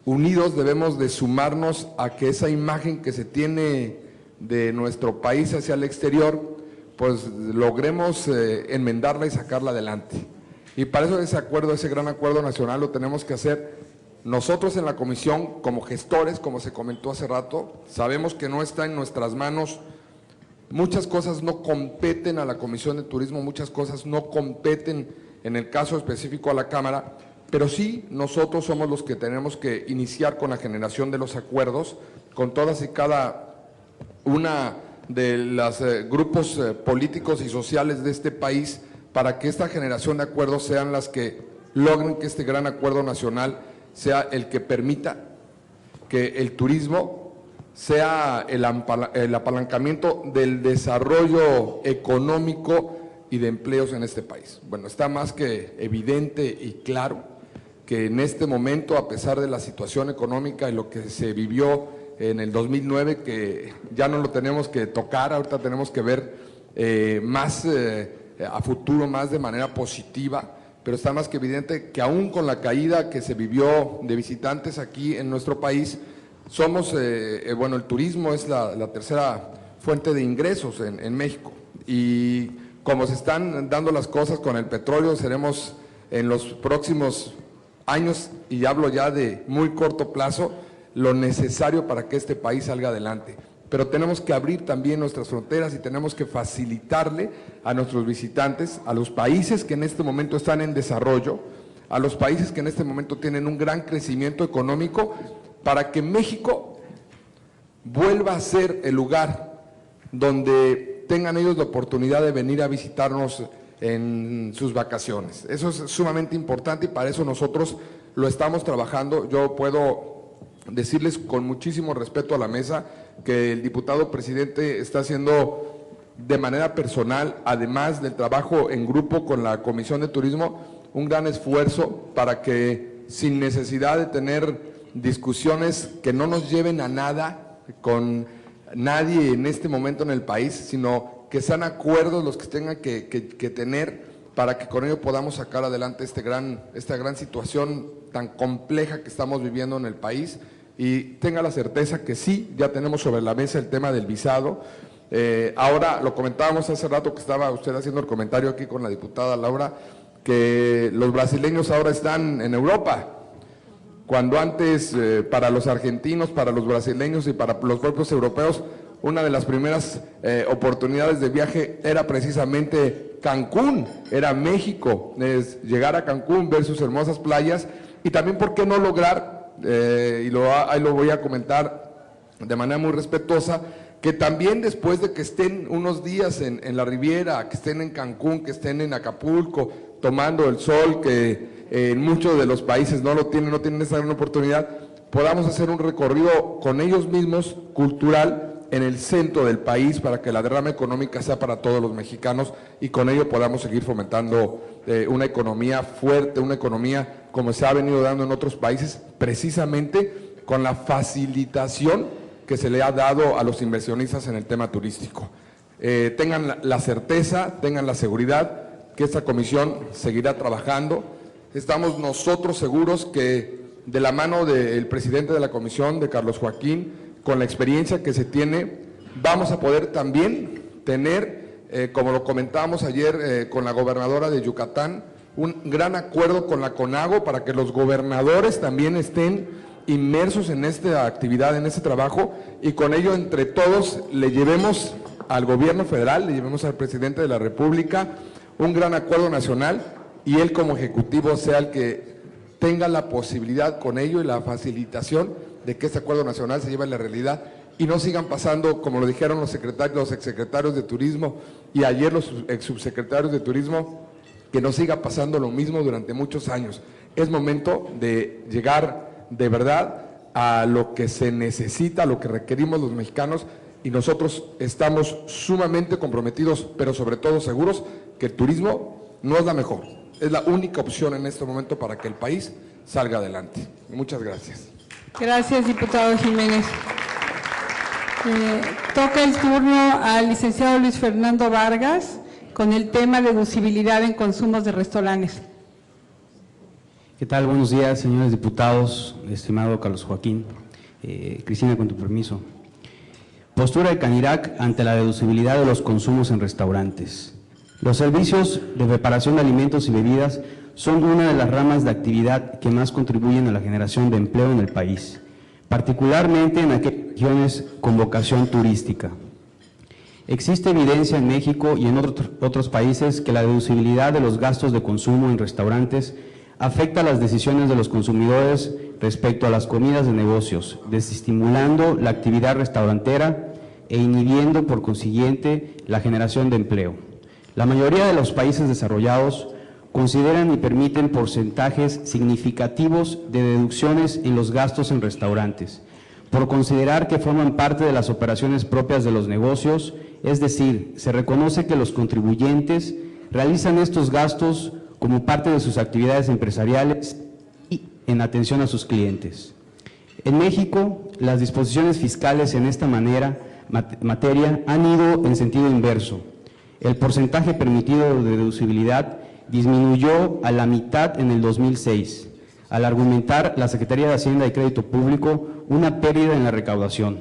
unidos debemos de sumarnos a que esa imagen que se tiene de nuestro país hacia el exterior, pues logremos enmendarla y sacarla adelante. Y para eso ese acuerdo, ese gran acuerdo nacional, lo tenemos que hacer nosotros en la comisión como gestores, como se comentó hace rato. Sabemos que no está en nuestras manos, muchas cosas no competen a la Comisión de Turismo, muchas cosas no competen en el caso específico a la Cámara, pero sí nosotros somos los que tenemos que iniciar con la generación de los acuerdos con todas y cada una de los grupos políticos y sociales de este país, para que esta generación de acuerdos sean las que logren que este gran acuerdo nacional sea el que permita que el turismo sea el apalancamiento del desarrollo económico y de empleos en este país. Bueno, está más que evidente y claro que en este momento, a pesar de la situación económica y lo que se vivió en el 2009, que ya no lo tenemos que tocar, ahorita tenemos que ver más a futuro, más de manera positiva, pero está más que evidente que aún con la caída que se vivió de visitantes aquí en nuestro país, somos, bueno, el turismo es la tercera fuente de ingresos en México, y como se están dando las cosas con el petróleo, seremos en los próximos años, y hablo ya de muy corto plazo, lo necesario para que este país salga adelante. Pero tenemos que abrir también nuestras fronteras y tenemos que facilitarle a nuestros visitantes, a los países que en este momento están en desarrollo, a los países que en este momento tienen un gran crecimiento económico, para que México vuelva a ser el lugar donde tengan ellos la oportunidad de venir a visitarnos en sus vacaciones. Eso es sumamente importante y para eso nosotros lo estamos trabajando. Yo puedo decirles con muchísimo respeto a la mesa que el diputado presidente está haciendo de manera personal, además del trabajo en grupo con la Comisión de Turismo, un gran esfuerzo para que, sin necesidad de tener discusiones que no nos lleven a nada con nadie en este momento en el país, sino que sean acuerdos los que tengan que tener para que con ello podamos sacar adelante esta gran situación tan compleja que estamos viviendo en el país. Y tenga la certeza que sí, ya tenemos sobre la mesa el tema del visado. Ahora, lo comentábamos hace rato que estaba usted haciendo el comentario aquí con la diputada Laura, que los brasileños ahora están en Europa, cuando antes para los argentinos, para los brasileños y para los propios europeos, una de las primeras oportunidades de viaje era precisamente Cancún, era México, es llegar a Cancún, ver sus hermosas playas y también, ¿por qué no lograr, ahí lo voy a comentar de manera muy respetuosa, que también después de que estén unos días en la Riviera, que estén en Cancún, que estén en Acapulco, tomando el sol, que en muchos de los países no tienen esa gran oportunidad, podamos hacer un recorrido con ellos mismos, cultural, en el centro del país, para que la derrama económica sea para todos los mexicanos y con ello podamos seguir fomentando una economía fuerte, una economía como se ha venido dando en otros países, precisamente con la facilitación que se le ha dado a los inversionistas en el tema turístico. Tengan la certeza, tengan la seguridad que esta comisión seguirá trabajando. Estamos nosotros seguros que de la mano del presidente de la comisión, de Carlos Joaquín, con la experiencia que se tiene, vamos a poder también tener, como lo comentábamos ayer con la gobernadora de Yucatán, un gran acuerdo con la CONAGO para que los gobernadores también estén inmersos en esta actividad, en este trabajo, y con ello entre todos le llevemos al gobierno federal, le llevemos al presidente de la República un gran acuerdo nacional y él como ejecutivo sea el que tenga la posibilidad con ello y la facilitación de que este acuerdo nacional se lleve a la realidad y no sigan pasando, como lo dijeron los exsecretarios de Turismo y ayer los subsecretarios de Turismo, que no siga pasando lo mismo durante muchos años. Es momento de llegar de verdad a lo que se necesita, a lo que requerimos los mexicanos, y nosotros estamos sumamente comprometidos, pero sobre todo seguros que el turismo no es la mejor, es la única opción en este momento para que el país salga adelante. Muchas gracias. Gracias, diputado Jiménez. Toca el turno al licenciado Luis Fernando Vargas con el tema deducibilidad en consumos de restaurantes. ¿Qué tal? Buenos días, señores diputados, estimado Carlos Joaquín. Cristina, con tu permiso. Postura de Canirac ante la deducibilidad de los consumos en restaurantes. Los servicios de preparación de alimentos y bebidas son una de las ramas de actividad que más contribuyen a la generación de empleo en el país, particularmente en aquellas regiones con vocación turística. Existe evidencia en México y en otros países que la deducibilidad de los gastos de consumo en restaurantes afecta las decisiones de los consumidores respecto a las comidas de negocios, desestimulando la actividad restaurantera e inhibiendo, por consiguiente, la generación de empleo. La mayoría de los países desarrollados consideran y permiten porcentajes significativos de deducciones en los gastos en restaurantes, por considerar que forman parte de las operaciones propias de los negocios, es decir, se reconoce que los contribuyentes realizan estos gastos como parte de sus actividades empresariales y en atención a sus clientes. En México, las disposiciones fiscales en esta materia han ido en sentido inverso. El porcentaje permitido de deducibilidad disminuyó a la mitad en el 2006, al argumentar la Secretaría de Hacienda y Crédito Público una pérdida en la recaudación.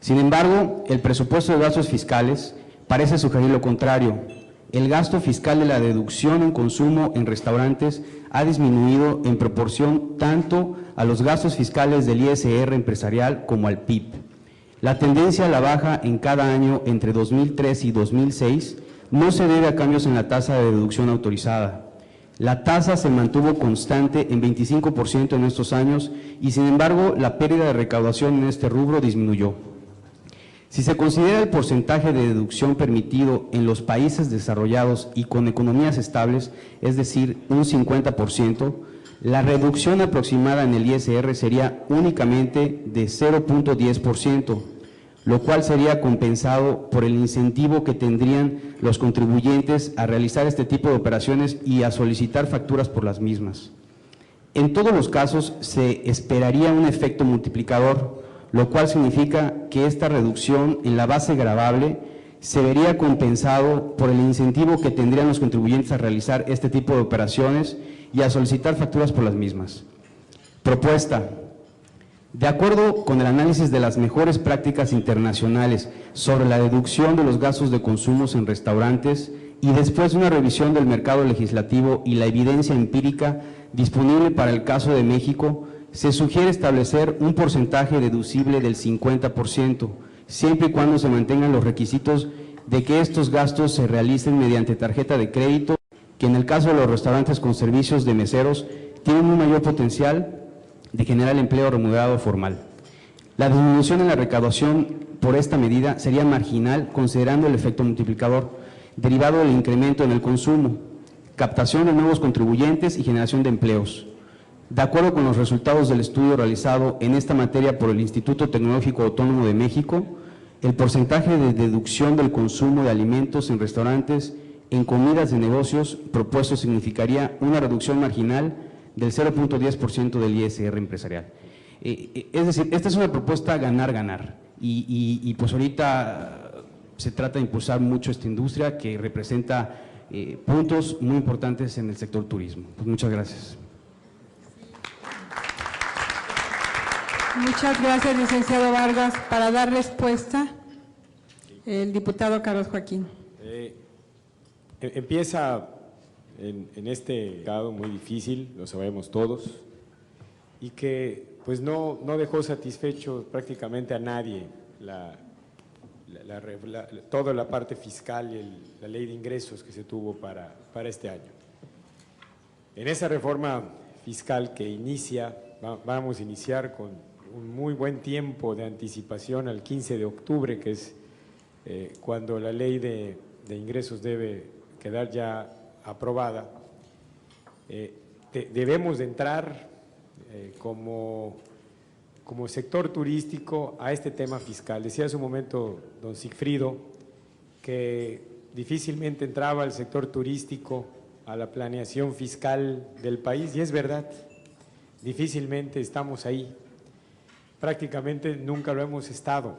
Sin embargo, el presupuesto de gastos fiscales parece sugerir lo contrario. El gasto fiscal de la deducción en consumo en restaurantes ha disminuido en proporción tanto a los gastos fiscales del ISR empresarial como al PIB. La tendencia a la baja en cada año entre 2003 y 2006 no se debe a cambios en la tasa de deducción autorizada. La tasa se mantuvo constante en 25% en estos años y, sin embargo, la pérdida de recaudación en este rubro disminuyó. Si se considera el porcentaje de deducción permitido en los países desarrollados y con economías estables, es decir, un 50%, la reducción aproximada en el ISR sería únicamente de 0.10%, lo cual sería compensado por el incentivo que tendrían los contribuyentes a realizar este tipo de operaciones y a solicitar facturas por las mismas. En todos los casos se esperaría un efecto multiplicador, lo cual significa que esta reducción en la base gravable se vería compensado por el incentivo que tendrían los contribuyentes a realizar este tipo de operaciones y a solicitar facturas por las mismas. Propuesta. De acuerdo con el análisis de las mejores prácticas internacionales sobre la deducción de los gastos de consumos en restaurantes y después de una revisión del mercado legislativo y la evidencia empírica disponible para el caso de México, se sugiere establecer un porcentaje deducible del 50%, siempre y cuando se mantengan los requisitos de que estos gastos se realicen mediante tarjeta de crédito, que en el caso de los restaurantes con servicios de meseros tienen un mayor potencial de generar empleo remunerado formal. La disminución en la recaudación por esta medida sería marginal, considerando el efecto multiplicador derivado del incremento en el consumo, captación de nuevos contribuyentes y generación de empleos. De acuerdo con los resultados del estudio realizado en esta materia por el Instituto Tecnológico Autónomo de México, el porcentaje de deducción del consumo de alimentos en restaurantes en comidas de negocios propuesto significaría una reducción marginal del 0.10% del ISR empresarial. Es decir, esta es una propuesta ganar-ganar y pues ahorita se trata de impulsar mucho esta industria que representa puntos muy importantes en el sector turismo. Pues muchas gracias. Muchas gracias, licenciado Vargas. Para dar respuesta, el diputado Carlos Joaquín. Empieza en este mercado muy difícil, lo sabemos todos, y que pues no dejó satisfecho prácticamente a nadie toda la parte fiscal y la ley de ingresos que se tuvo para este año. En esa reforma fiscal que vamos a iniciar con un muy buen tiempo de anticipación al 15 de octubre, que es cuando la ley de ingresos debe quedar ya aprobada. Debemos de entrar como sector turístico a este tema fiscal. Decía hace un momento don Sigfrido que difícilmente entraba el sector turístico a la planeación fiscal del país, y es verdad, difícilmente estamos ahí, prácticamente nunca lo hemos estado.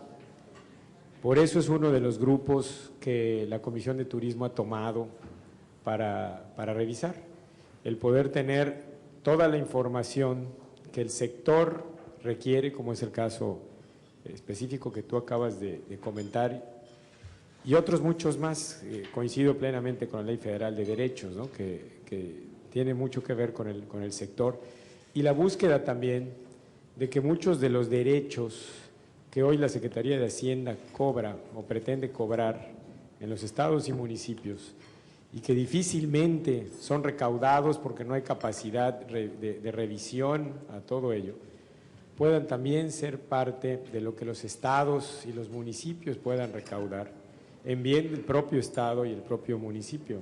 Por eso es uno de los grupos que la Comisión de Turismo ha tomado para revisar, el poder tener toda la información que el sector requiere, como es el caso específico que tú acabas de comentar, y otros muchos más. Coincido plenamente con la Ley Federal de Derechos, ¿no? que tiene mucho que ver con el sector, y la búsqueda también de que muchos de los derechos que hoy la Secretaría de Hacienda cobra o pretende cobrar en los estados y municipios, y que difícilmente son recaudados porque no hay capacidad de revisión a todo ello, puedan también ser parte de lo que los estados y los municipios puedan recaudar en bien del propio estado y el propio municipio,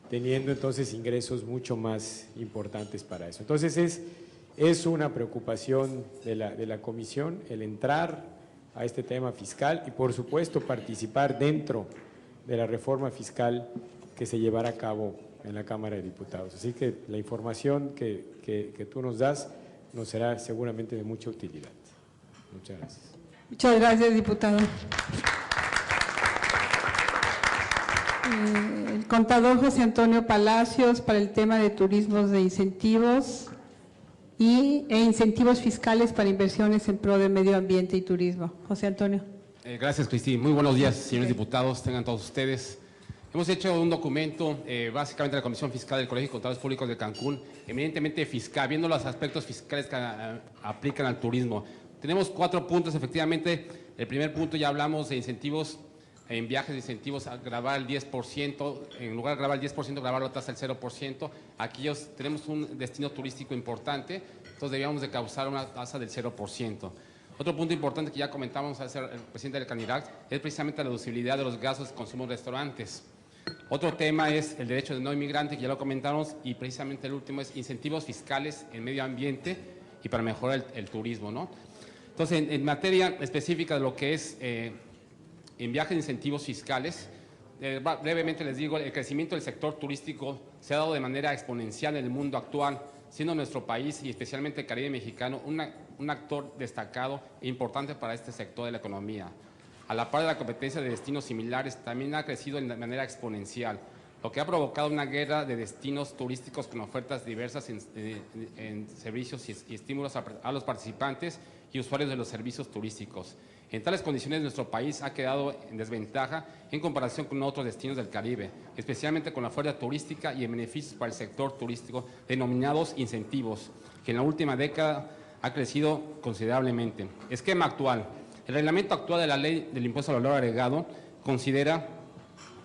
teniendo entonces ingresos mucho más importantes para eso. Entonces es una preocupación de la comisión el entrar a este tema fiscal y por supuesto participar dentro de la reforma fiscal que se llevará a cabo en la Cámara de Diputados. Así que la información que tú nos das nos será seguramente de mucha utilidad. Muchas gracias. Muchas gracias, diputado. El contador José Antonio Palacios para el tema de turismos de incentivos e incentivos fiscales para inversiones en pro del medio ambiente y turismo. José Antonio. Gracias, Cristina. Muy buenos días, señores diputados, tengan todos ustedes. Hemos hecho un documento, básicamente la Comisión Fiscal del Colegio de Contadores Públicos de Cancún, eminentemente fiscal, viendo los aspectos fiscales que aplican al turismo. Tenemos 4 puntos, efectivamente. El primer punto, ya hablamos de incentivos en viajes, de incentivos a grabar el 10%, en lugar de grabar el 10%, grabar la tasa del 0%. Aquí tenemos un destino turístico importante, entonces debíamos de causar una tasa del 0%. Otro punto importante que ya comentamos hace el presidente del Canirac es precisamente la deducibilidad de los gastos de consumo en restaurantes. Otro tema es el derecho de no inmigrante, que ya lo comentamos, y precisamente el último es incentivos fiscales en medio ambiente y para mejorar el turismo, ¿no? Entonces, en materia específica de lo que es en viajes de incentivos fiscales, brevemente les digo, el crecimiento del sector turístico se ha dado de manera exponencial en el mundo actual, siendo nuestro país y especialmente el Caribe mexicano un actor destacado e importante para este sector de la economía. A la par de la competencia de destinos similares, también ha crecido de manera exponencial, lo que ha provocado una guerra de destinos turísticos con ofertas diversas en servicios y estímulos a los participantes y usuarios de los servicios turísticos. En tales condiciones, nuestro país ha quedado en desventaja en comparación con otros destinos del Caribe, especialmente con la oferta turística y en beneficios para el sector turístico, denominados incentivos, que en la última década ha crecido considerablemente. Esquema actual. El reglamento actual de la Ley del Impuesto al Valor Agregado considera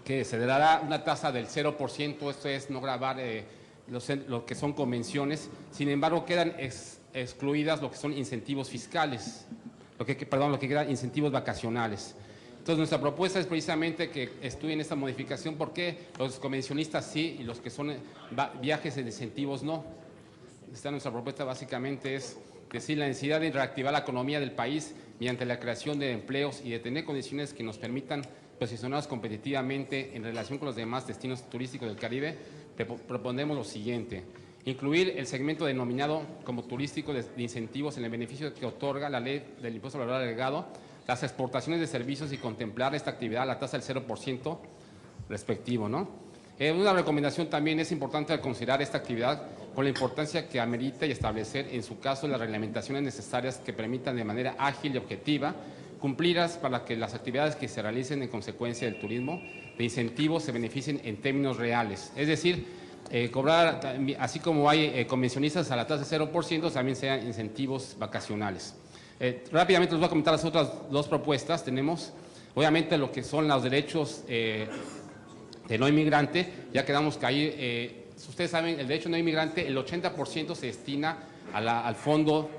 que se dará una tasa del 0%, esto es no gravar lo que son convenciones, sin embargo quedan excluidas lo que son incentivos fiscales, lo que quedan incentivos vacacionales. Entonces nuestra propuesta es precisamente que estudien esta modificación porque los convencionistas sí y los que son viajes en incentivos no. Nuestra propuesta básicamente es decir la necesidad de reactivar la economía del país mediante la creación de empleos y de tener condiciones que nos permitan posicionarnos competitivamente en relación con los demás destinos turísticos del Caribe. Proponemos lo siguiente: incluir el segmento denominado como turístico de incentivos en el beneficio que otorga la Ley del Impuesto al Valor Agregado, las exportaciones de servicios y contemplar esta actividad a la tasa del 0% respectivo, ¿no? Una recomendación también es importante considerar esta actividad con la importancia que amerita y establecer en su caso las reglamentaciones necesarias que permitan de manera ágil y objetiva cumplirlas para que las actividades que se realicen en consecuencia del turismo de incentivos se beneficien en términos reales. Es decir, cobrar, así como hay convencionistas a la tasa de 0%, también sean incentivos vacacionales. Rápidamente les voy a comentar las otras 2 propuestas. Tenemos, obviamente, lo que son los derechos de no inmigrante. Ya quedamos que ahí, ustedes saben, el derecho no inmigrante, el 80% se destina al fondo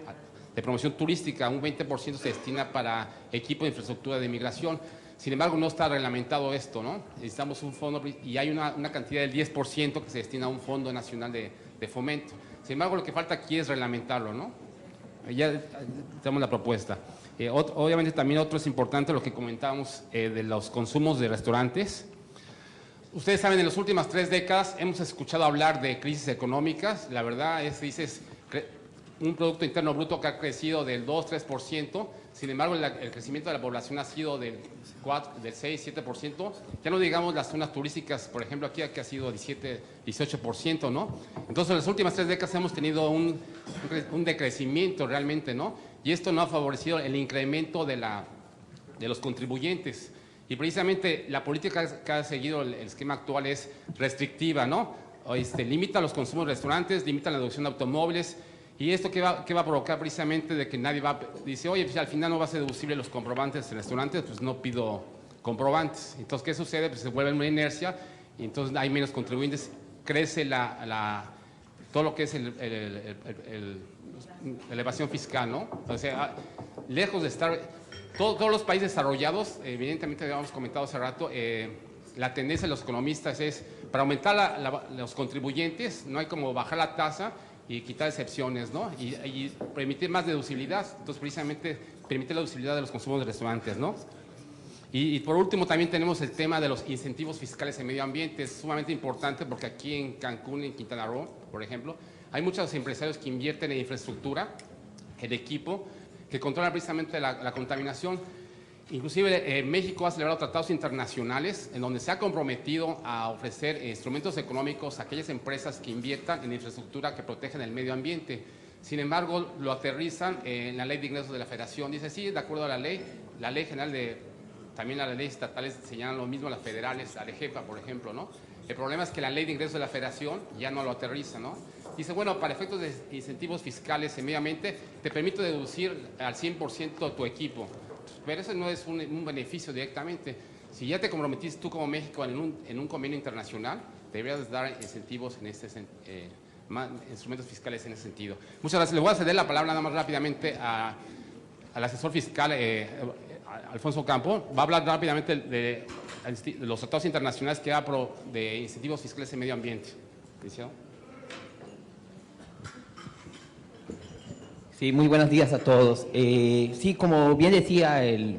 promoción turística, un 20% se destina para equipo de infraestructura de migración. Sin embargo, no está reglamentado esto, ¿no? Necesitamos un fondo y hay una cantidad del 10% que se destina a un fondo nacional de fomento. Sin embargo, lo que falta aquí es reglamentarlo, ¿no? Ya tenemos la propuesta. Obviamente también otro es importante lo que comentábamos de los consumos de restaurantes. Ustedes saben, en las últimas 3 décadas hemos escuchado hablar de crisis económicas. La verdad es que dices un Producto Interno Bruto que ha crecido del 2-3%. Sin embargo, el crecimiento de la población ha sido del 6-7%. Ya no digamos las zonas turísticas, por ejemplo, aquí que ha sido 18%, ¿no? Entonces, en las últimas 3 décadas hemos tenido un decrecimiento realmente, ¿no? Y esto no ha favorecido el incremento de los contribuyentes. Y precisamente la política que ha seguido el esquema actual es restrictiva, ¿no? Limita los consumos de restaurantes, limita la deducción de automóviles. ¿Y esto qué va a provocar? Precisamente de que nadie dice, oye, pues al final no va a ser deducible los comprobantes en restaurantes, pues no pido comprobantes. Entonces, ¿qué sucede? Pues se vuelve una inercia y entonces hay menos contribuyentes, crece todo lo que es la evasión fiscal, ¿no? O sea, lejos de estar... Todos los países desarrollados, evidentemente, habíamos comentado hace rato, la tendencia de los economistas es, para aumentar los contribuyentes, no hay como bajar la tasa y quitar excepciones, ¿no? Y permitir más deducibilidad, entonces precisamente permitir la deducibilidad de los consumos de restaurantes, ¿no? Y por último también tenemos el tema de los incentivos fiscales en medio ambiente, es sumamente importante porque aquí en Cancún, en Quintana Roo, por ejemplo, hay muchos empresarios que invierten en infraestructura, en equipo, que controlan precisamente la contaminación. Inclusive México ha celebrado tratados internacionales en donde se ha comprometido a ofrecer instrumentos económicos a aquellas empresas que inviertan en infraestructura que protegen el medio ambiente. Sin embargo, lo aterrizan en la Ley de Ingresos de la Federación. Dice, sí, de acuerdo a la ley general también las leyes estatales señalan lo mismo, las federales, la LEGEFA, por ejemplo, ¿no? El problema es que la Ley de Ingresos de la Federación ya no lo aterriza, ¿no? Dice, bueno, para efectos de incentivos fiscales en medio ambiente, te permito deducir al 100% tu equipo. Pero eso no es un beneficio directamente. Si ya te comprometiste tú como México en un convenio internacional, deberías dar incentivos instrumentos fiscales en ese sentido. Muchas gracias. Le voy a ceder la palabra nada más rápidamente al asesor fiscal, Alfonso Campo. Va a hablar rápidamente de los tratados internacionales que habla de incentivos fiscales en medio ambiente. ¿Licenciado? Sí, muy buenos días a todos. Sí, como bien decía el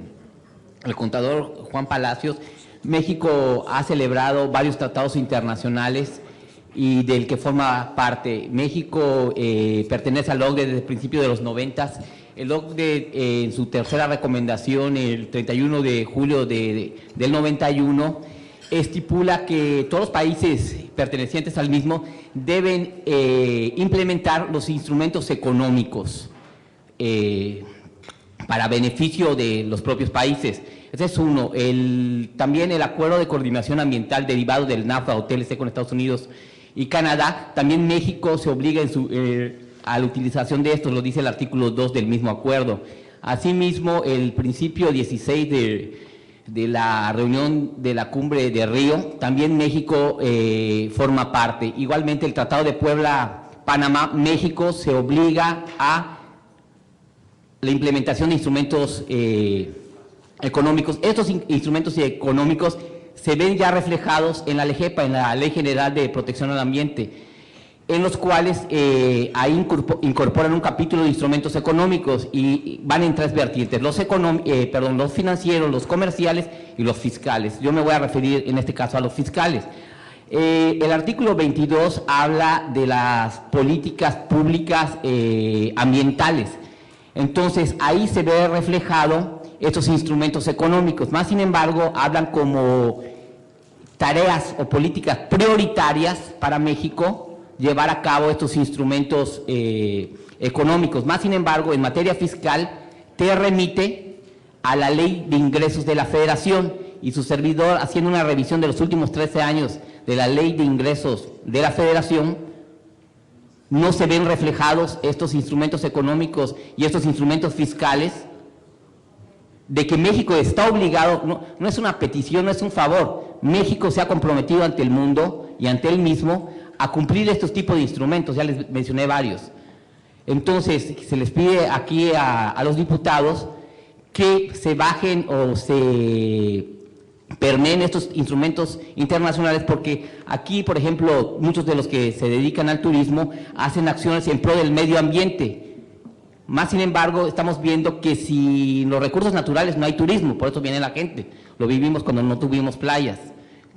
contador Juan Palacios, México ha celebrado varios tratados internacionales y del que forma parte. México pertenece al OCDE desde el principio de los 90. El OCDE, en su tercera recomendación, el 31 de julio del 91, estipula que todos los países pertenecientes al mismo deben implementar los instrumentos económicos para beneficio de los propios países. Ese es uno. También el acuerdo de coordinación ambiental derivado del NAFTA o TLC con Estados Unidos y Canadá, también México se obliga a la utilización de estos, lo dice el artículo 2 del mismo acuerdo. Asimismo, el principio 16 de la reunión de la cumbre de Río, también México forma parte. Igualmente el Tratado de Puebla-Panamá, México se obliga a la implementación de instrumentos económicos. Estos instrumentos económicos se ven ya reflejados en la LEGEPA, en la Ley General de Protección al Ambiente, en los cuales ahí incorporan un capítulo de instrumentos económicos y van en 3 vertientes, los financieros, los comerciales y los fiscales. Yo me voy a referir en este caso a los fiscales. El artículo 22 habla de las políticas públicas ambientales. Entonces, ahí se ve reflejado estos instrumentos económicos. Más sin embargo, hablan como tareas o políticas prioritarias para México llevar a cabo estos instrumentos económicos. Más sin embargo, en materia fiscal, te remite a la Ley de Ingresos de la Federación y su servidor, haciendo una revisión de los últimos 13 años de la Ley de Ingresos de la Federación, no se ven reflejados estos instrumentos económicos y estos instrumentos fiscales de que México está obligado, no es una petición, no es un favor, México se ha comprometido ante el mundo y ante él mismo a cumplir estos tipos de instrumentos, ya les mencioné varios. Entonces, se les pide aquí a los diputados que se bajen o se permeen estos instrumentos internacionales, porque aquí, por ejemplo, muchos de los que se dedican al turismo hacen acciones en pro del medio ambiente. Más sin embargo, estamos viendo que sin los recursos naturales no hay turismo, por eso viene la gente. Lo vivimos cuando no tuvimos playas,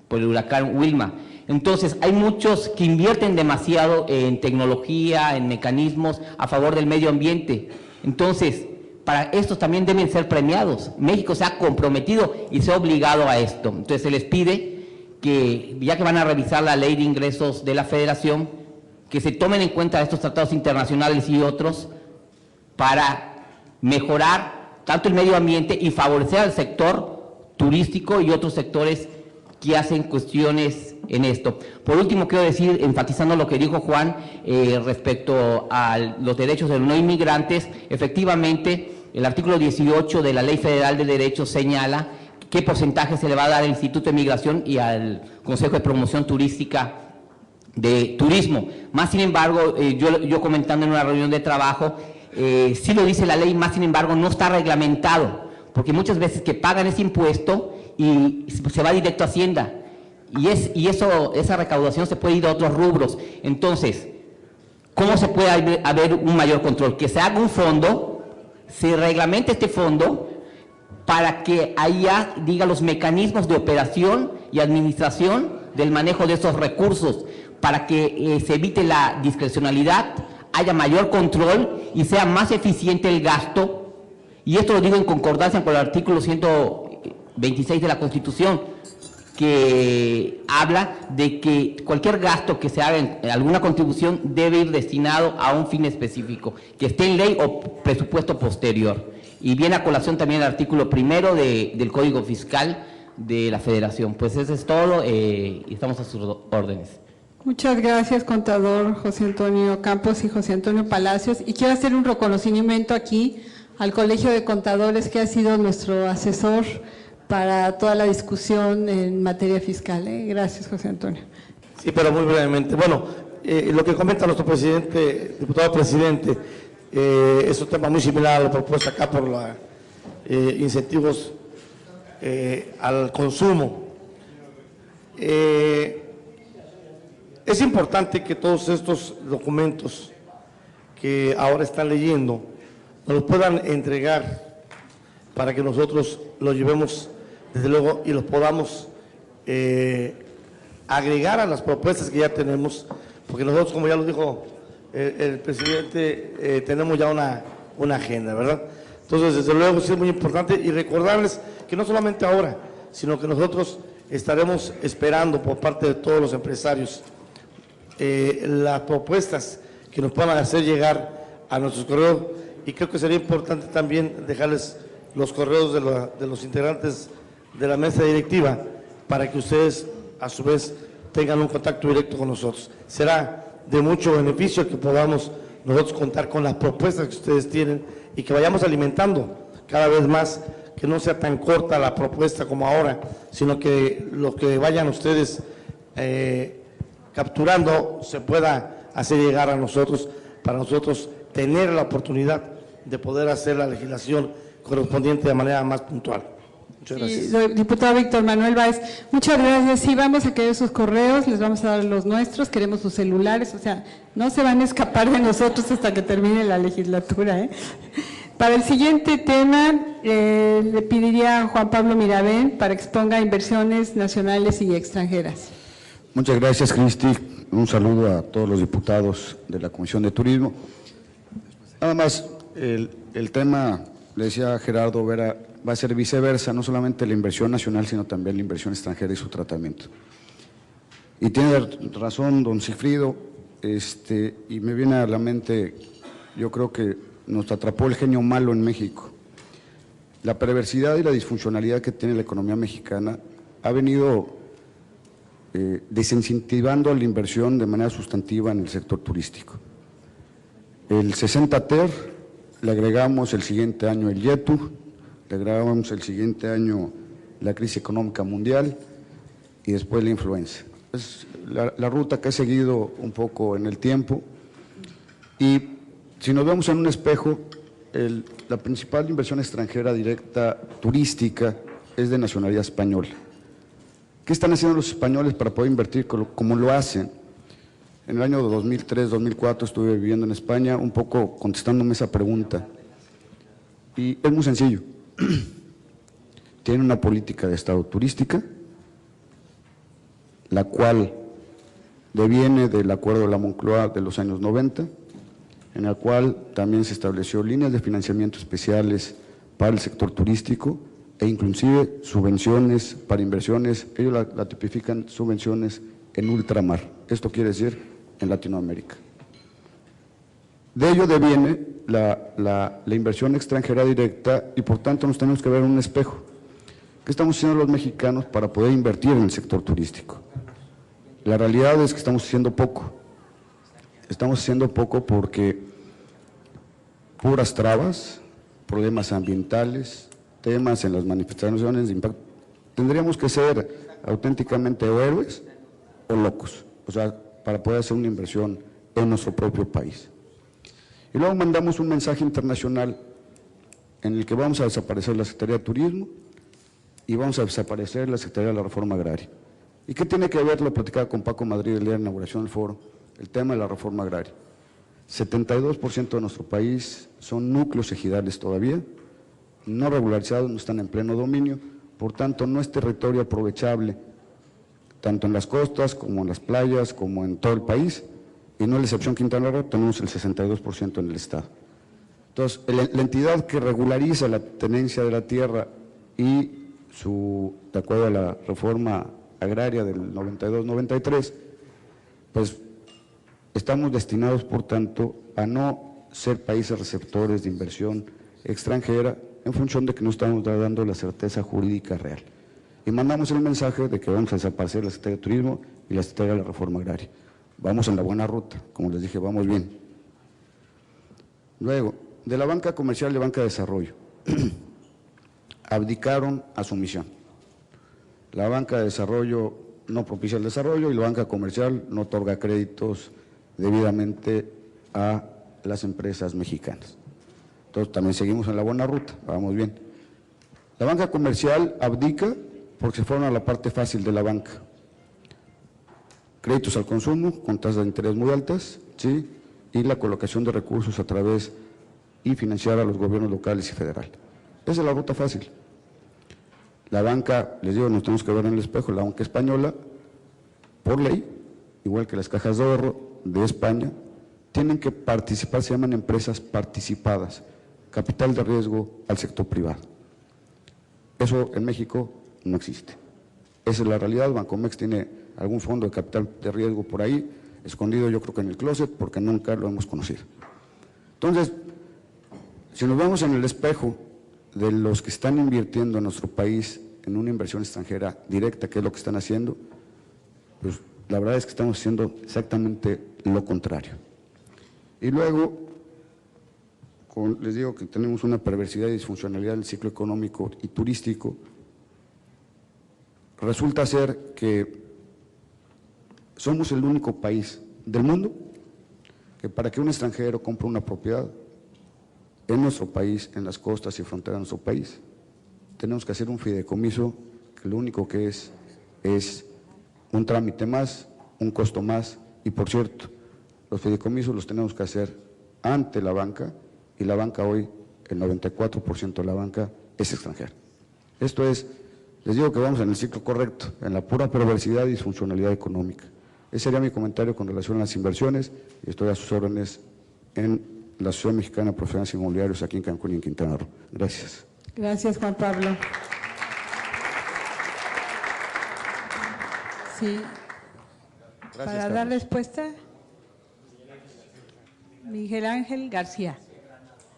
por el huracán Wilma. Entonces, hay muchos que invierten demasiado en tecnología, en mecanismos a favor del medio ambiente. Entonces, para estos también deben ser premiados. México se ha comprometido y se ha obligado a esto. Entonces, se les pide que, ya que van a revisar la ley de ingresos de la Federación, que se tomen en cuenta estos tratados internacionales y otros para mejorar tanto el medio ambiente y favorecer al sector turístico y otros sectores que hacen cuestiones en esto. Por último, quiero decir, enfatizando lo que dijo Juan respecto a los derechos de los no inmigrantes, efectivamente, el artículo 18 de la Ley Federal de Derechos señala qué porcentaje se le va a dar al Instituto de Migración y al Consejo de Promoción Turística de Turismo. Más sin embargo, yo comentando en una reunión de trabajo, sí lo dice la ley, más sin embargo no está reglamentado, porque muchas veces que pagan ese impuesto y se va directo a Hacienda, y esa recaudación se puede ir a otros rubros. Entonces, ¿cómo se puede haber un mayor control? Que se haga un fondo, se reglamente este fondo para que haya, diga, los mecanismos de operación y administración del manejo de esos recursos, para que se evite la discrecionalidad, haya mayor control y sea más eficiente el gasto. Y esto lo digo en concordancia con el artículo 126 de la Constitución, que habla de que cualquier gasto que se haga en alguna contribución debe ir destinado a un fin específico, que esté en ley o presupuesto posterior. Y viene a colación también el artículo 1 del Código Fiscal de la Federación. Pues eso es todo y estamos a sus órdenes. Muchas gracias, contador José Antonio Campos y José Antonio Palacios. Y quiero hacer un reconocimiento aquí al Colegio de Contadores, que ha sido nuestro asesor para toda la discusión en materia fiscal. Gracias, José Antonio. Sí, pero muy brevemente. Bueno, lo que comenta nuestro presidente, diputado presidente, es un tema muy similar a la propuesta acá por los incentivos al consumo. Es importante que todos estos documentos que ahora están leyendo nos los puedan entregar para que nosotros los llevemos, desde luego, y los podamos agregar a las propuestas que ya tenemos, porque nosotros, como ya lo dijo el presidente, tenemos ya una agenda, ¿verdad? Entonces, desde luego, sí es muy importante, y recordarles que no solamente ahora, sino que nosotros estaremos esperando por parte de todos los empresarios las propuestas que nos puedan hacer llegar a nuestros correos, y creo que sería importante también dejarles los correos de los integrantes de la mesa directiva para que ustedes a su vez tengan un contacto directo con nosotros. Será de mucho beneficio que podamos nosotros contar con las propuestas que ustedes tienen y que vayamos alimentando cada vez más, que no sea tan corta la propuesta como ahora, sino que lo que vayan ustedes capturando se pueda hacer llegar a nosotros, para nosotros tener la oportunidad de poder hacer la legislación correspondiente de manera más puntual. Muchas gracias. Sí, diputado Víctor Manuel Báez, muchas gracias. Sí, vamos a querer sus correos, les vamos a dar los nuestros, queremos sus celulares, o sea, no se van a escapar de nosotros hasta que termine la legislatura. Para el siguiente tema, le pediría a Juan Pablo Mirabén para que exponga inversiones nacionales y extranjeras. Muchas gracias, Cristi. Un saludo a todos los diputados de la Comisión de Turismo. Nada más, el tema, le decía Gerardo Vera, va a ser viceversa, no solamente la inversión nacional, sino también la inversión extranjera y su tratamiento. Y tiene razón don Sigfrido, y me viene a la mente, yo creo que nos atrapó el genio malo en México. La perversidad y la disfuncionalidad que tiene la economía mexicana ha venido desincentivando la inversión de manera sustantiva en el sector turístico. El 60 TER, le agregamos el siguiente año el YETU, le agregamos el siguiente año la crisis económica mundial y después la influenza. Es la ruta que he seguido un poco en el tiempo, y Si nos vemos en un espejo, la principal inversión extranjera directa turística es de nacionalidad española. ¿Qué están haciendo los españoles para poder invertir como lo hacen? En el año 2003-2004 estuve viviendo en España, un poco contestándome esa pregunta. Y es muy sencillo. Tienen una política de Estado turística, la cual deviene del acuerdo de la Moncloa de los años 90, en el cual también se estableció líneas de financiamiento especiales para el sector turístico e inclusive subvenciones para inversiones. Ellos la tipifican subvenciones en ultramar, esto quiere decir en Latinoamérica. De ello deviene la inversión extranjera directa y por tanto nos tenemos que ver en un espejo. ¿Qué estamos haciendo los mexicanos para poder invertir en el sector turístico? La realidad es que estamos haciendo poco. Estamos haciendo poco porque puras trabas, problemas ambientales, temas en las manifestaciones de impacto. Tendríamos que ser auténticamente o héroes o locos, o sea, para poder hacer una inversión en nuestro propio país. Y luego mandamos un mensaje internacional en el que vamos a desaparecer la Secretaría de Turismo y vamos a desaparecer la Secretaría de la Reforma Agraria. ¿Y qué tiene que ver? Lo platicaba con Paco Madrid el día de la inauguración del foro, el tema de la reforma agraria. 72% de nuestro país son núcleos ejidales todavía, no regularizados, no están en pleno dominio, por tanto no es territorio aprovechable, tanto en las costas como en las playas, como en todo el país, y no es la excepción Quintana Roo, tenemos el 62% en el Estado. Entonces, la entidad que regulariza la tenencia de la tierra y de acuerdo a la reforma agraria del 92-93, pues estamos destinados, por tanto, a no ser países receptores de inversión extranjera en función de que no estamos dando la certeza jurídica real. Y mandamos el mensaje de que vamos a desaparecer la Secretaría de Turismo y la Secretaría de la Reforma Agraria. Vamos en la buena ruta, como les dije, vamos bien. Luego, de la banca comercial y banca de desarrollo, abdicaron a su misión. La banca de desarrollo no propicia el desarrollo y la banca comercial no otorga créditos debidamente a las empresas mexicanas. Entonces también seguimos en la buena ruta, vamos bien. La banca comercial abdica porque se fueron a la parte fácil de la banca. Créditos al consumo con tasas de interés muy altas, ¿sí? Y la colocación de recursos a través y financiar a los gobiernos locales y federal. Esa es la ruta fácil. La banca, les digo, nos tenemos que ver en el espejo, la banca española, por ley, igual que las cajas de ahorro de España, tienen que participar, se llaman empresas participadas, capital de riesgo al sector privado. Eso en México no existe. Esa es la realidad. Bancomex tiene algún fondo de capital de riesgo por ahí, escondido yo creo que en el closet, porque nunca lo hemos conocido. Entonces, si nos vemos en el espejo de los que están invirtiendo en nuestro país en una inversión extranjera directa, que es lo que están haciendo, pues la verdad es que estamos haciendo exactamente lo contrario. Y luego, les digo que tenemos una perversidad y disfuncionalidad del ciclo económico y turístico. Resulta ser que somos el único país del mundo que para que un extranjero compre una propiedad en nuestro país, en las costas y fronteras de nuestro país, tenemos que hacer un fideicomiso que lo único que es un trámite más, un costo más, y por cierto, los fideicomisos los tenemos que hacer ante la banca, y la banca hoy, el 94% de la banca es extranjera. Esto es, les digo que vamos en el ciclo correcto, en la pura perversidad y disfuncionalidad económica. Ese sería mi comentario con relación a las inversiones, y estoy a sus órdenes en la Asociación Mexicana de Profesionales Inmobiliarios aquí en Cancún y en Quintana Roo. Gracias. Gracias, Juan Pablo. Sí. Gracias, Para dar Carlos. respuesta, Miguel Ángel García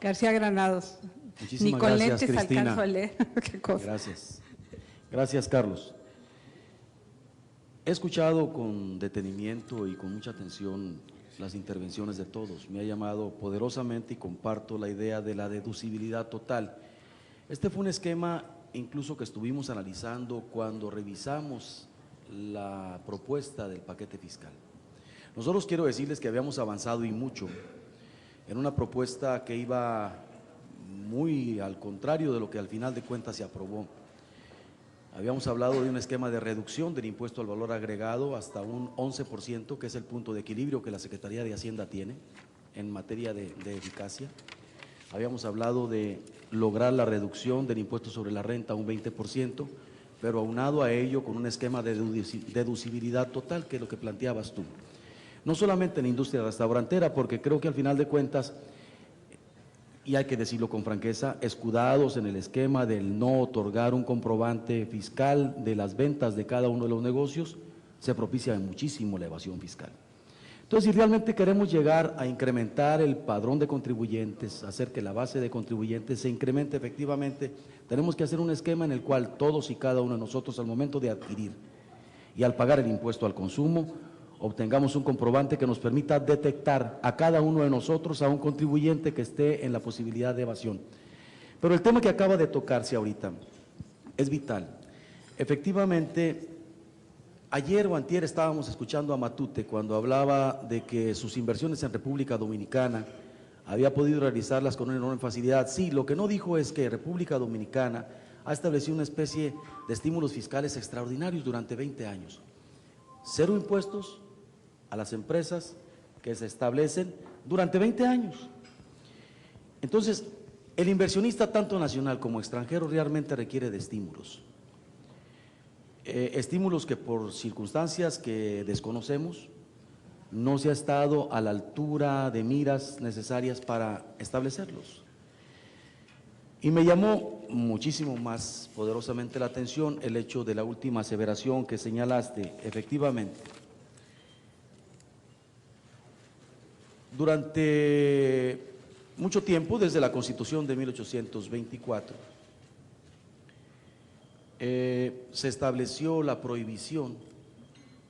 Granados. Muchísimas Ni con gracias, lentes Cristina. alcanzo a leer. Qué cosa. Gracias. Gracias, Carlos. He escuchado con detenimiento y con mucha atención las intervenciones de todos. Me ha llamado poderosamente y comparto la idea de la deducibilidad total. Este fue un esquema incluso que estuvimos analizando cuando revisamos la propuesta del paquete fiscal. Nosotros quiero decirles que habíamos avanzado y mucho en una propuesta que iba muy al contrario de lo que al final de cuentas se aprobó. Habíamos hablado de un esquema de reducción del impuesto al valor agregado hasta un 11%, que es el punto de equilibrio que la Secretaría de Hacienda tiene en materia de eficacia. Habíamos hablado de lograr la reducción del impuesto sobre la renta a un 20%, pero aunado a ello con un esquema de deducibilidad total, que es lo que planteabas tú. No solamente en la industria restaurantera, porque creo que al final de cuentas, y hay que decirlo con franqueza, escudados en el esquema del no otorgar un comprobante fiscal de las ventas de cada uno de los negocios, se propicia muchísimo la evasión fiscal. Entonces, si realmente queremos llegar a incrementar el padrón de contribuyentes, hacer que la base de contribuyentes se incremente efectivamente, tenemos que hacer un esquema en el cual todos y cada uno de nosotros, al momento de adquirir y al pagar el impuesto al consumo, obtengamos un comprobante que nos permita detectar a cada uno de nosotros a un contribuyente que esté en la posibilidad de evasión. Pero el tema que acaba de tocarse ahorita es vital. Efectivamente, ayer o antier estábamos escuchando a Matute cuando hablaba de que sus inversiones en República Dominicana había podido realizarlas con una enorme facilidad. Sí, lo que no dijo es que República Dominicana ha establecido una especie de estímulos fiscales extraordinarios durante 20 años. 0 impuestos a las empresas que se establecen durante 20 años. Entonces, el inversionista tanto nacional como extranjero realmente requiere de estímulos. Estímulos que por circunstancias que desconocemos no se ha estado a la altura de miras necesarias para establecerlos. Y me llamó muchísimo más poderosamente la atención el hecho de la última aseveración que señalaste. Efectivamente, durante mucho tiempo, desde la Constitución de 1824, se estableció la prohibición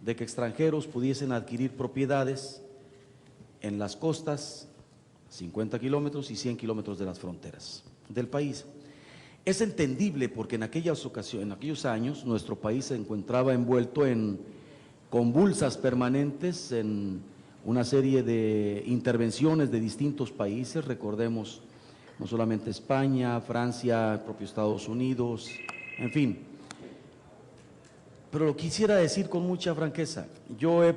de que extranjeros pudiesen adquirir propiedades en las costas, 50 kilómetros y 100 kilómetros de las fronteras del país. Es entendible porque en aquellos años nuestro país se encontraba envuelto en convulsas permanentes, en una serie de intervenciones de distintos países, recordemos no solamente España, Francia, el propio Estados Unidos, en fin. Pero lo quisiera decir con mucha franqueza, yo he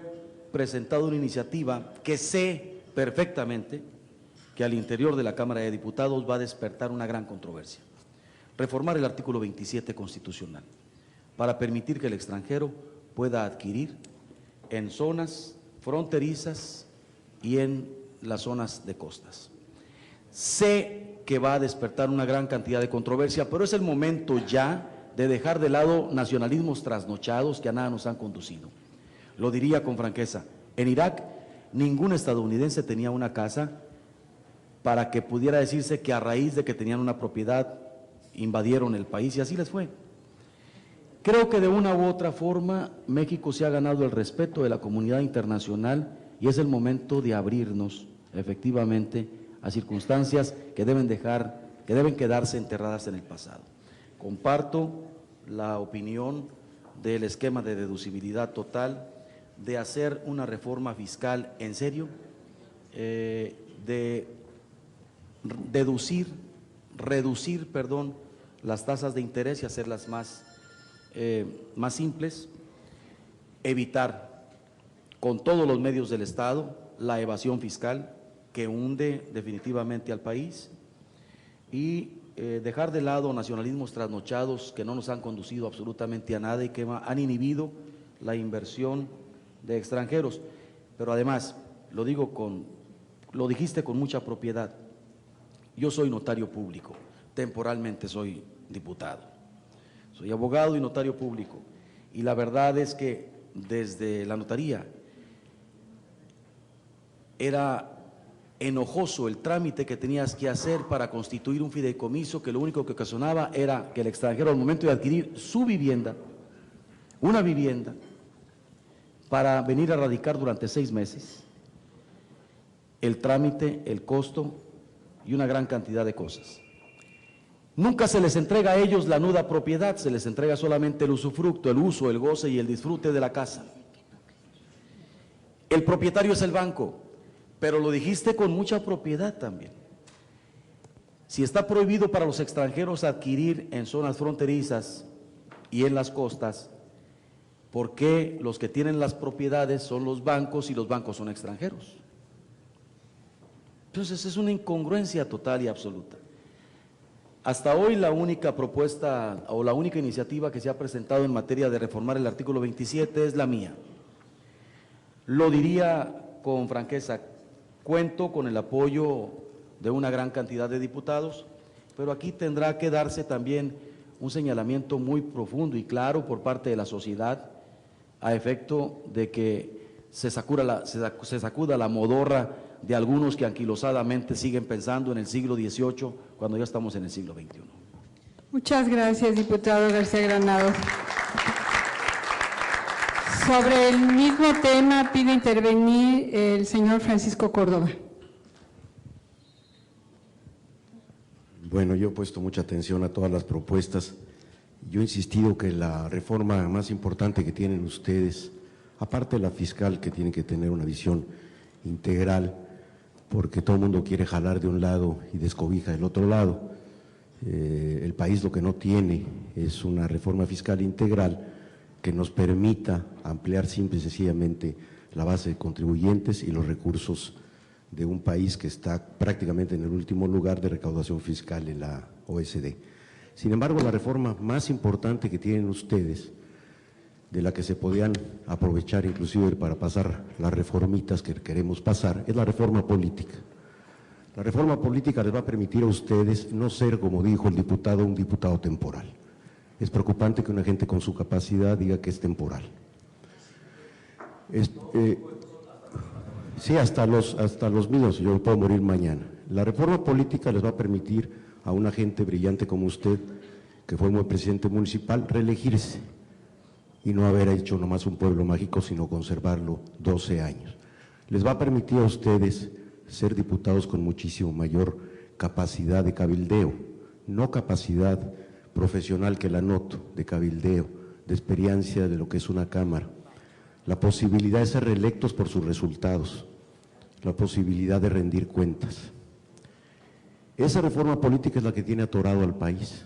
presentado una iniciativa que sé perfectamente que al interior de la Cámara de Diputados va a despertar una gran controversia. Reformar el artículo 27 constitucional para permitir que el extranjero pueda adquirir en zonas fronterizas y en las zonas de costas. Sé que va a despertar una gran cantidad de controversia, pero es el momento ya de dejar de lado nacionalismos trasnochados que a nada nos han conducido. Lo diría con franqueza, en Irak ningún estadounidense tenía una casa para que pudiera decirse que a raíz de que tenían una propiedad invadieron el país, y así les fue. Creo que de una u otra forma México se ha ganado el respeto de la comunidad internacional y es el momento de abrirnos efectivamente a circunstancias que deben quedarse enterradas en el pasado. Comparto la opinión del esquema de deducibilidad total, de hacer una reforma fiscal en serio, de reducir las tasas de interés y hacerlas más simples, evitar con todos los medios del Estado la evasión fiscal que hunde definitivamente al país y dejar de lado nacionalismos trasnochados que no nos han conducido absolutamente a nada y que han inhibido la inversión de extranjeros. Pero además, lo dijiste con mucha propiedad, yo soy notario público, temporalmente soy diputado. Soy abogado y notario público, y la verdad es que desde la notaría era enojoso el trámite que tenías que hacer para constituir un fideicomiso que lo único que ocasionaba era que el extranjero al momento de adquirir su vivienda, una vivienda, para venir a radicar durante 6 meses, el trámite, el costo y una gran cantidad de cosas. Nunca se les entrega a ellos la nuda propiedad, se les entrega solamente el usufructo, el uso, el goce y el disfrute de la casa. El propietario es el banco, pero lo dijiste con mucha propiedad también. Si está prohibido para los extranjeros adquirir en zonas fronterizas y en las costas, ¿por qué los que tienen las propiedades son los bancos y los bancos son extranjeros? Entonces es una incongruencia total y absoluta. Hasta hoy la única propuesta o la única iniciativa que se ha presentado en materia de reformar el artículo 27 es la mía. Lo diría con franqueza, cuento con el apoyo de una gran cantidad de diputados, pero aquí tendrá que darse también un señalamiento muy profundo y claro por parte de la sociedad a efecto de que se sacuda la modorra de algunos que anquilosadamente siguen pensando en el siglo XVIII cuando ya estamos en el siglo XXI. Muchas gracias, diputado García Granados. Sobre el mismo tema pide intervenir el señor Francisco Córdoba. Bueno, yo he puesto mucha atención a todas las propuestas. Yo he insistido que la reforma más importante que tienen ustedes, aparte de la fiscal, que tiene que tener una visión integral, porque todo el mundo quiere jalar de un lado y descobija del otro lado. El país lo que no tiene es una reforma fiscal integral que nos permita ampliar simple y sencillamente la base de contribuyentes y los recursos de un país que está prácticamente en el último lugar de recaudación fiscal en la OECD. Sin embargo, la reforma más importante que tienen ustedes, de la que se podían aprovechar inclusive para pasar las reformitas que queremos pasar, es la reforma política. La reforma política les va a permitir a ustedes no ser, como dijo el diputado, un diputado temporal. Es preocupante que una gente con su capacidad diga que es temporal. Sí, hasta los míos, yo puedo morir mañana. La reforma política les va a permitir a una gente brillante como usted, que fue presidente municipal, reelegirse y no haber hecho nomás un pueblo mágico, sino conservarlo 12 años. Les va a permitir a ustedes ser diputados con muchísimo mayor capacidad de cabildeo, no capacidad profesional que la noto, de cabildeo, de experiencia de lo que es una Cámara, la posibilidad de ser reelectos por sus resultados, la posibilidad de rendir cuentas. Esa reforma política es la que tiene atorado al país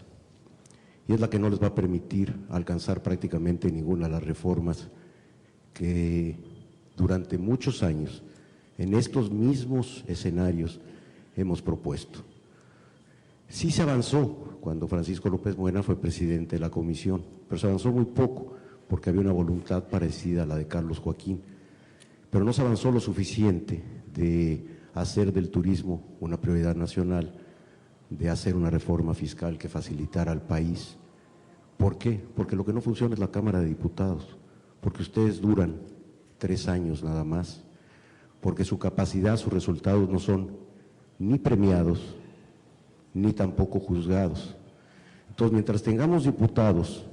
y es la que no les va a permitir alcanzar prácticamente ninguna de las reformas que durante muchos años en estos mismos escenarios hemos propuesto. Sí se avanzó cuando Francisco López Morena fue presidente de la comisión, pero se avanzó muy poco porque había una voluntad parecida a la de Carlos Joaquín, pero no se avanzó lo suficiente de hacer del turismo una prioridad nacional, de hacer una reforma fiscal que facilitara al país. ¿Por qué? Porque lo que no funciona es la Cámara de Diputados, porque ustedes duran 3 años nada más, porque su capacidad, sus resultados no son ni premiados, ni tampoco juzgados. Entonces, mientras tengamos diputados,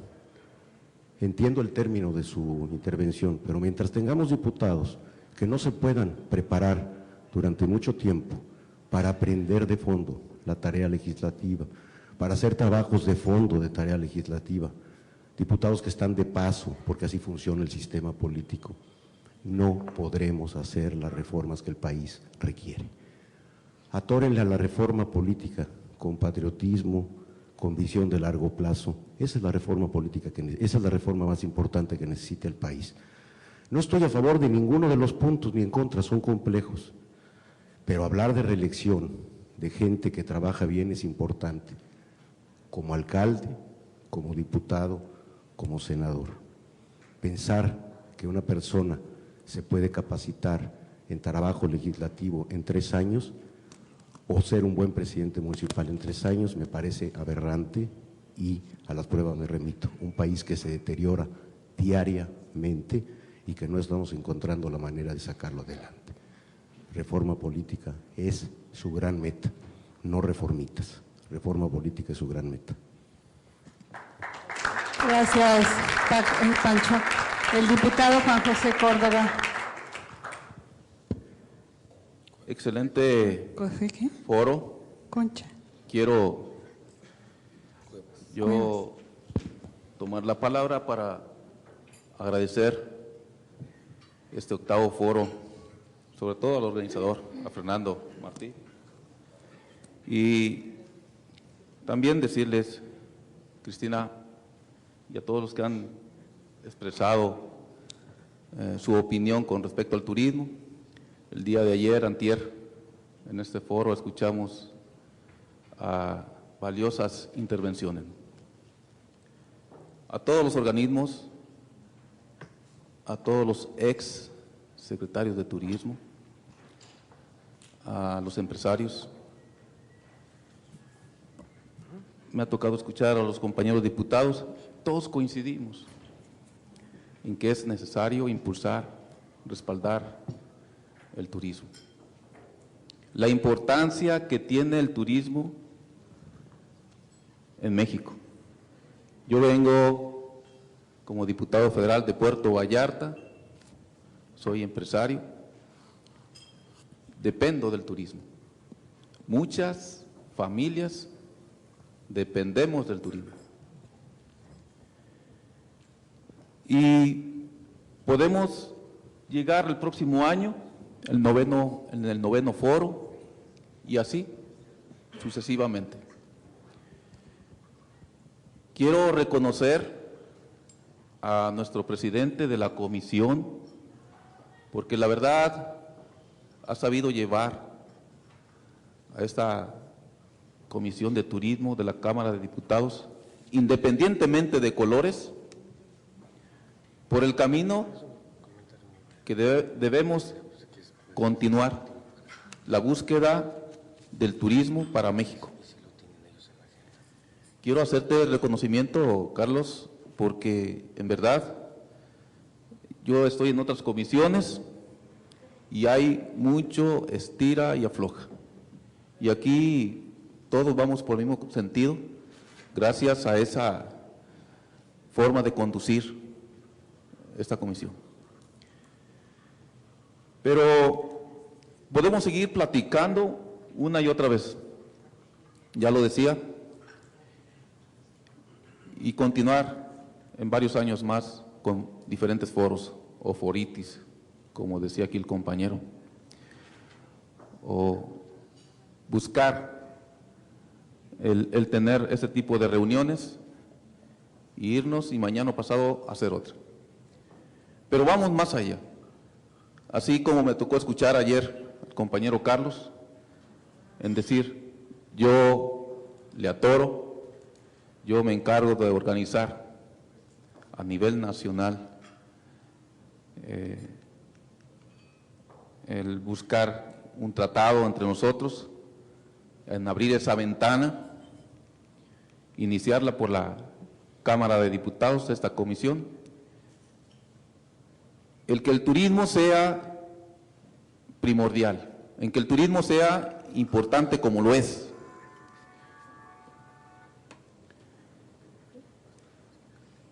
entiendo el término de su intervención, pero mientras tengamos diputados que no se puedan preparar durante mucho tiempo para aprender de fondo la tarea legislativa, para hacer trabajos de fondo de tarea legislativa, diputados que están de paso, porque así funciona el sistema político, no podremos hacer las reformas que el país requiere. Atórenle a la reforma política con patriotismo, con visión de largo plazo. Esa es la reforma política, esa es la reforma más importante que necesita el país. No estoy a favor de ninguno de los puntos ni en contra, son complejos, pero hablar de reelección de gente que trabaja bien es importante, como alcalde, como diputado, como senador. Pensar que una persona se puede capacitar en trabajo legislativo en 3 años o ser un buen presidente municipal en 3 años me parece aberrante y a las pruebas me remito. Un país que se deteriora diariamente y que no estamos encontrando la manera de sacarlo adelante. Reforma política es su gran meta, no reformitas. Reforma política es su gran meta. Gracias, Pancho. El diputado Juan José Córdoba. Excelente foro. Concha. Quiero yo tomar la palabra para agradecer este 8º foro sobre todo al organizador, a Fernando Martí. Y también decirles, Cristina, y a todos los que han expresado su opinión con respecto al turismo. El día de ayer, antier, en este foro escuchamos valiosas intervenciones. A todos los organismos, a todos los ex secretarios de turismo, a los empresarios. Me ha tocado escuchar a los compañeros diputados, todos coincidimos en que es necesario impulsar, respaldar el turismo. La importancia que tiene el turismo en México. Yo vengo como diputado federal de Puerto Vallarta, soy empresario, dependo del turismo. Muchas familias dependemos del turismo. Y podemos llegar el próximo año, en el noveno foro, y así sucesivamente. Quiero reconocer a nuestro presidente de la comisión, porque la verdad ha sabido llevar a esta Comisión de Turismo de la Cámara de Diputados, independientemente de colores, por el camino que debemos continuar, la búsqueda del turismo para México. Quiero hacerte el reconocimiento, Carlos, porque en verdad yo estoy en otras comisiones y hay mucho estira y afloja. Y aquí todos vamos por el mismo sentido, gracias a esa forma de conducir esta comisión. Pero podemos seguir platicando una y otra vez, ya lo decía, y continuar en varios años más con diferentes foros o foritis, como decía aquí el compañero, o buscar el tener ese tipo de reuniones y irnos y mañana o pasado hacer otra. Pero vamos más allá. Así como me tocó escuchar ayer al compañero Carlos en decir, yo le atoro, yo me encargo de organizar a nivel nacional el buscar un tratado entre nosotros, en abrir esa ventana, iniciarla por la Cámara de Diputados, esta comisión. El que el turismo sea primordial, en que el turismo sea importante como lo es.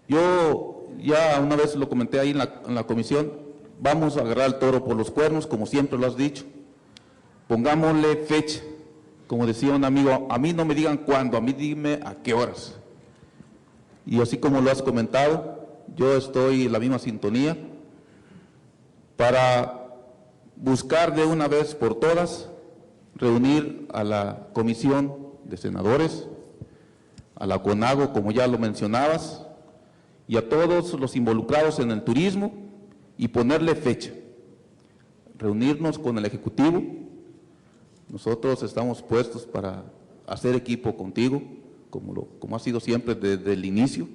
Yo ya una vez lo comenté ahí en la comisión, vamos a agarrar el toro por los cuernos, como siempre lo has dicho. Pongámosle fecha, como decía un amigo, a mí no me digan cuándo, a mí dime a qué horas. Y así como lo has comentado, yo estoy en la misma sintonía, para buscar de una vez por todas, reunir a la Comisión de Senadores, a la CONAGO, como ya lo mencionabas, y a todos los involucrados en el turismo y ponerle fecha. Reunirnos con el Ejecutivo, nosotros estamos puestos para hacer equipo contigo, como ha sido siempre desde el inicio,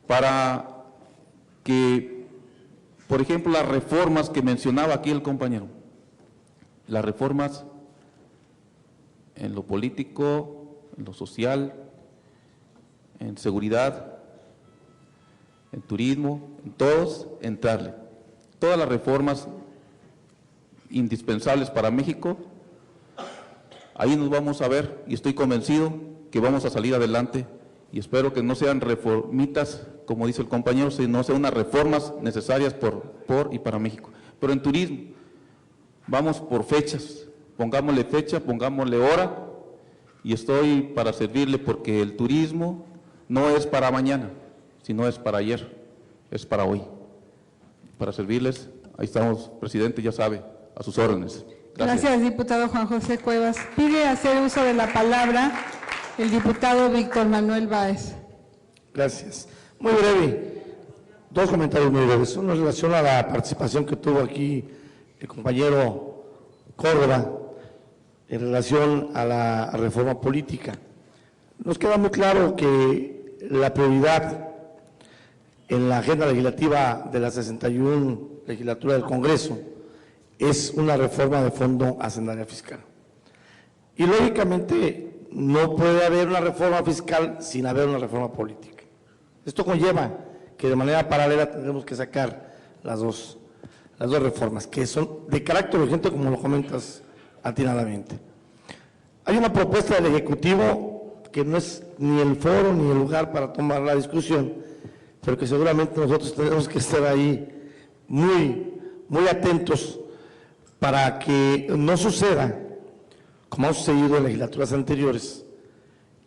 para que, por ejemplo, las reformas que mencionaba aquí el compañero, las reformas en lo político, en lo social, en seguridad, en turismo, en todos, entrarle. Todas las reformas indispensables para México, ahí nos vamos a ver y estoy convencido que vamos a salir adelante y espero que no sean reformitas, como dice el compañero, sino sean unas reformas necesarias por y para México. Pero en turismo, vamos por fechas, pongámosle fecha, pongámosle hora y estoy para servirle porque el turismo no es para mañana, sino es para ayer, es para hoy. Para servirles, ahí estamos, presidente, ya sabe, a sus órdenes. Gracias, diputado Juan José Cuevas. Pide hacer uso de la palabra el diputado Víctor Manuel Báez. Gracias. Muy breve, dos comentarios muy breves. Uno en relación a la participación que tuvo aquí el compañero Córdoba en relación a la reforma política. Nos queda muy claro que la prioridad en la agenda legislativa de la 61 legislatura del Congreso es una reforma de fondo hacendaria fiscal. Y lógicamente no puede haber una reforma fiscal sin haber una reforma política. Esto conlleva que de manera paralela tendremos que sacar las dos reformas, que son de carácter urgente, como lo comentas atinadamente. Hay una propuesta del Ejecutivo que no es ni el foro ni el lugar para tomar la discusión, pero que seguramente nosotros tenemos que estar ahí muy atentos para que no suceda, como ha sucedido en legislaturas anteriores,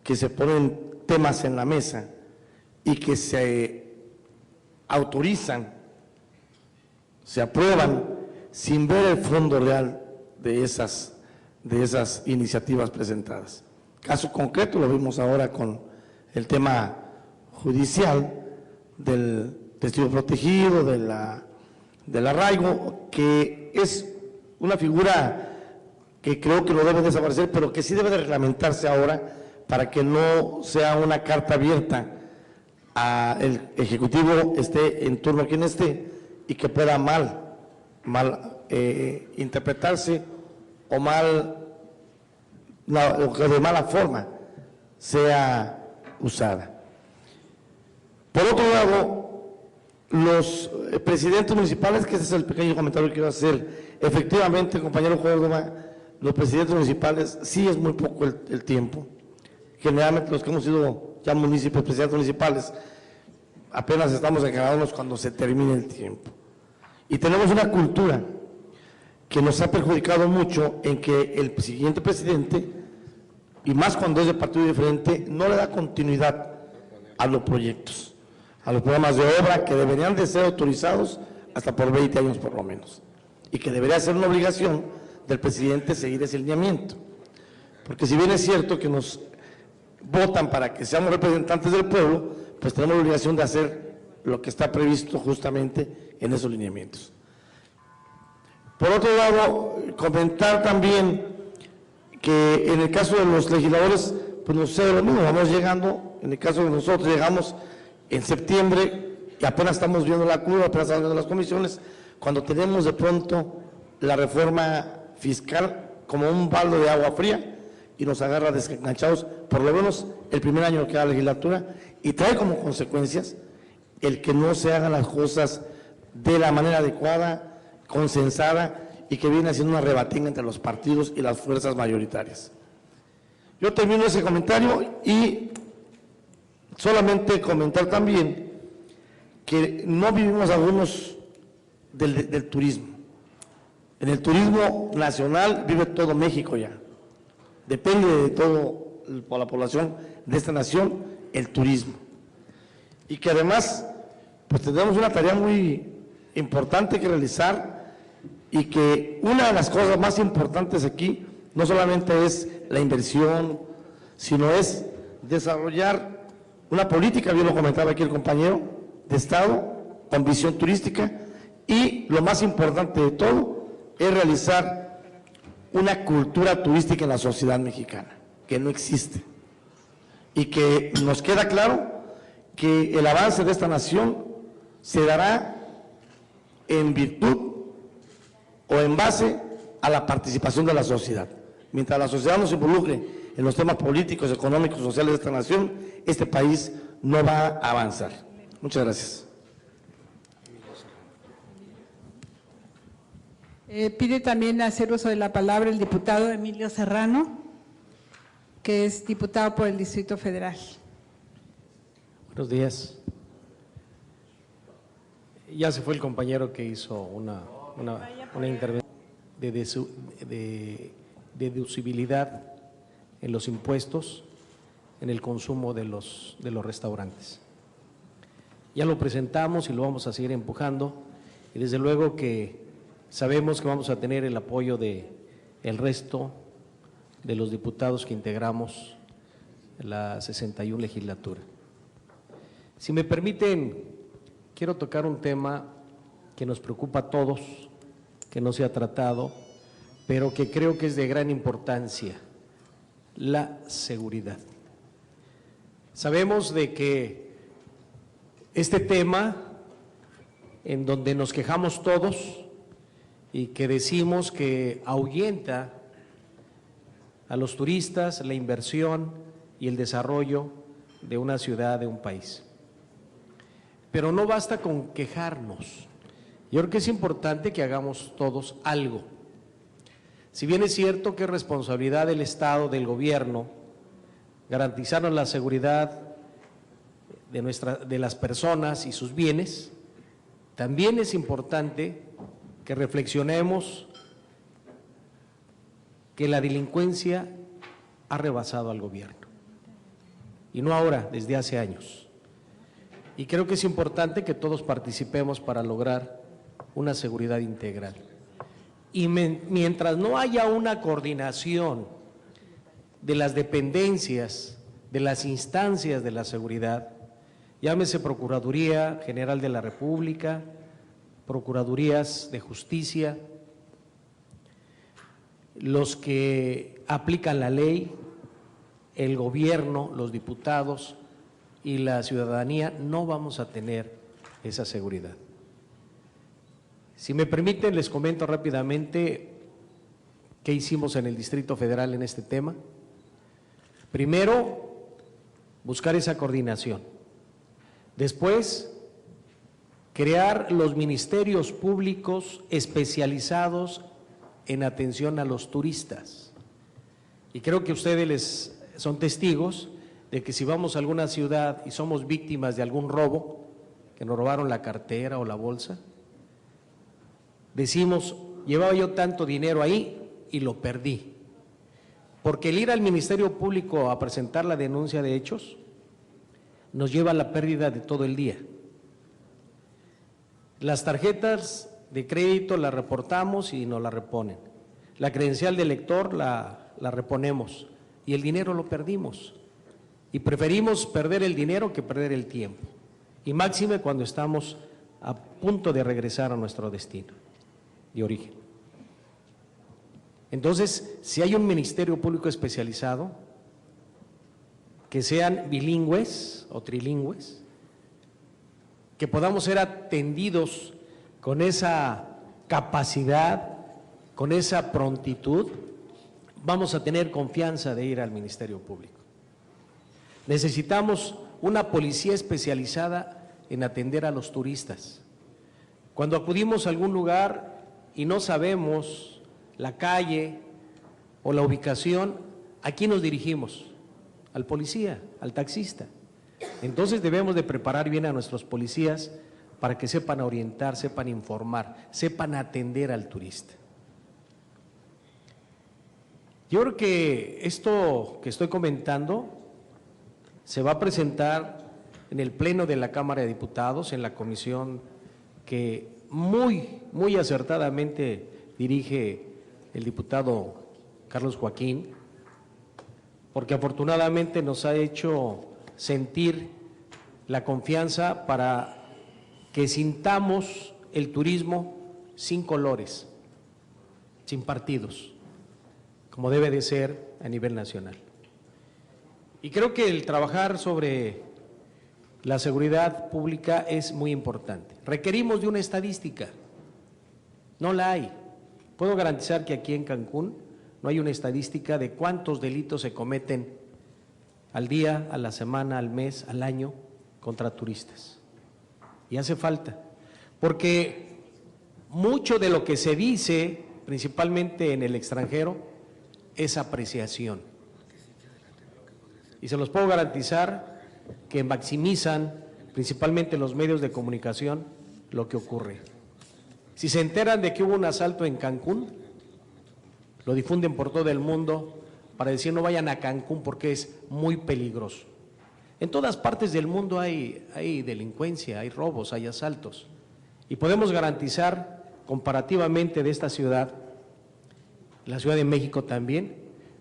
que se ponen temas en la mesa y que se autorizan, se aprueban sin ver el fondo real de esas iniciativas presentadas. Caso concreto lo vimos ahora con el tema judicial del testigo protegido, del arraigo, que es una figura que creo que no debe desaparecer, pero que sí debe de reglamentarse ahora para que no sea una carta abierta al Ejecutivo, esté en turno quien esté, y que pueda mal interpretarse o que de mala forma sea usada. Por otro lado, los presidentes municipales, que ese es el pequeño comentario que quiero hacer, efectivamente, compañero Córdoba, los presidentes municipales sí es muy poco el tiempo. Generalmente los que hemos sido ya presidentes municipales, apenas estamos encargándonos cuando se termine el tiempo. Y tenemos una cultura que nos ha perjudicado mucho en que el siguiente presidente, y más cuando es de partido diferente, no le da continuidad a los proyectos, a los programas de obra que deberían de ser autorizados hasta por 20 años por lo menos, y que debería ser una obligación del presidente seguir ese lineamiento. Porque si bien es cierto que nos votan para que seamos representantes del pueblo, pues tenemos la obligación de hacer lo que está previsto justamente en esos lineamientos. Por otro lado, comentar también que en el caso de los legisladores, pues no sucede lo mismo, vamos llegando, en el caso de nosotros llegamos en septiembre y apenas estamos viendo la curva, apenas estamos viendo las comisiones, cuando tenemos de pronto la reforma fiscal como un balde de agua fría y nos agarra desenganchados, por lo menos el primer año que da la legislatura, y trae como consecuencias el que no se hagan las cosas de la manera adecuada, consensada, y que viene haciendo una rebatinga entre los partidos y las fuerzas mayoritarias. Yo termino ese comentario y solamente comentar también que no vivimos algunos del turismo. En el turismo nacional vive todo México ya. Depende de todo por la población de esta nación el turismo. Y que además pues tenemos una tarea muy importante que realizar, y que una de las cosas más importantes aquí no solamente es la inversión, sino es desarrollar una política, bien lo comentaba aquí el compañero, de Estado con visión turística, y lo más importante de todo es realizar una cultura turística en la sociedad mexicana, que no existe, y que nos queda claro que el avance de esta nación se dará en virtud o en base a la participación de la sociedad. Mientras la sociedad no se involucre en los temas políticos, económicos, sociales de esta nación, este país no va a avanzar. Muchas gracias. Pide también hacer uso de la palabra el diputado Emilio Serrano, que es diputado por el Distrito Federal. Buenos días. Ya se fue el compañero que hizo una intervención de deducibilidad en los impuestos en el consumo de los restaurantes. Ya lo presentamos y lo vamos a seguir empujando, y desde luego que Sabemos que vamos a tener el apoyo de el resto de los diputados que integramos la 61 legislatura. Si me permiten, quiero tocar un tema que nos preocupa a todos, que no se ha tratado, pero que creo que es de gran importancia: la seguridad. Sabemos de que este tema, en donde nos quejamos todos y que decimos que ahuyenta a los turistas, la inversión y el desarrollo de una ciudad, de un país. Pero no basta con quejarnos. Yo creo que es importante que hagamos todos algo. Si bien es cierto que es responsabilidad del Estado, del gobierno, garantizarnos la seguridad de las personas y sus bienes, también es importante que reflexionemos que la delincuencia ha rebasado al gobierno, y no ahora, desde hace años. Y creo que es importante que todos participemos para lograr una seguridad integral. Y mientras no haya una coordinación de las dependencias, de las instancias de la seguridad, llámese Procuraduría General de la República, Procuradurías de Justicia, los que aplican la ley, el gobierno, los diputados y la ciudadanía, no vamos a tener esa seguridad. Si me permiten, les comento rápidamente qué hicimos en el Distrito Federal en este tema. Primero, buscar esa coordinación. Después, crear los ministerios públicos especializados en atención a los turistas. Y creo que ustedes son testigos de que si vamos a alguna ciudad y somos víctimas de algún robo, que nos robaron la cartera o la bolsa, decimos, llevaba yo tanto dinero ahí y lo perdí. Porque el ir al Ministerio Público a presentar la denuncia de hechos nos lleva a la pérdida de todo el día. Las tarjetas de crédito las reportamos y nos la reponen. La credencial del lector la reponemos y el dinero lo perdimos. Y preferimos perder el dinero que perder el tiempo. Y máxime cuando estamos a punto de regresar a nuestro destino de origen. Entonces, si hay un Ministerio Público especializado, que sean bilingües o trilingües, que podamos ser atendidos con esa capacidad, con esa prontitud, vamos a tener confianza de ir al Ministerio Público. Necesitamos una policía especializada en atender a los turistas. Cuando acudimos a algún lugar y no sabemos la calle o la ubicación, ¿a quién nos dirigimos? Al policía, al taxista. Entonces debemos de preparar bien a nuestros policías para que sepan orientar, sepan informar, sepan atender al turista. Yo creo que esto que estoy comentando se va a presentar en el Pleno de la Cámara de Diputados, en la comisión que muy acertadamente dirige el diputado Carlos Joaquín, porque afortunadamente nos ha hecho sentir la confianza para que sintamos el turismo sin colores, sin partidos, como debe de ser a nivel nacional. Y creo que el trabajar sobre la seguridad pública es muy importante. Requerimos de una estadística, no la hay. Puedo garantizar que aquí en Cancún no hay una estadística de cuántos delitos se cometen al día, a la semana, al mes, al año contra turistas. Y hace falta, porque mucho de lo que se dice, principalmente en el extranjero, es apreciación. Y se los puedo garantizar que maximizan, principalmente los medios de comunicación, lo que ocurre. Si se enteran de que hubo un asalto en Cancún, lo difunden por todo el mundo para decir no vayan a Cancún porque es muy peligroso. En todas partes del mundo hay delincuencia, hay robos, hay asaltos. Y podemos garantizar comparativamente de esta ciudad, la Ciudad de México también,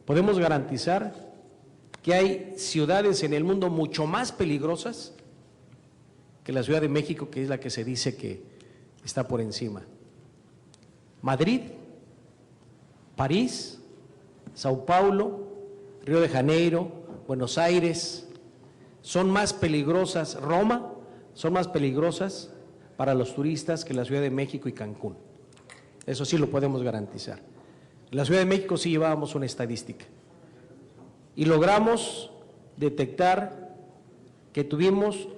podemos garantizar que hay ciudades en el mundo mucho más peligrosas que la Ciudad de México, que es la que se dice que está por encima. Madrid, París, Sao Paulo, Río de Janeiro, Buenos Aires, son más peligrosas, Roma, son más peligrosas para los turistas que la Ciudad de México y Cancún. Eso sí lo podemos garantizar. En la Ciudad de México sí llevábamos una estadística y logramos detectar que tuvimos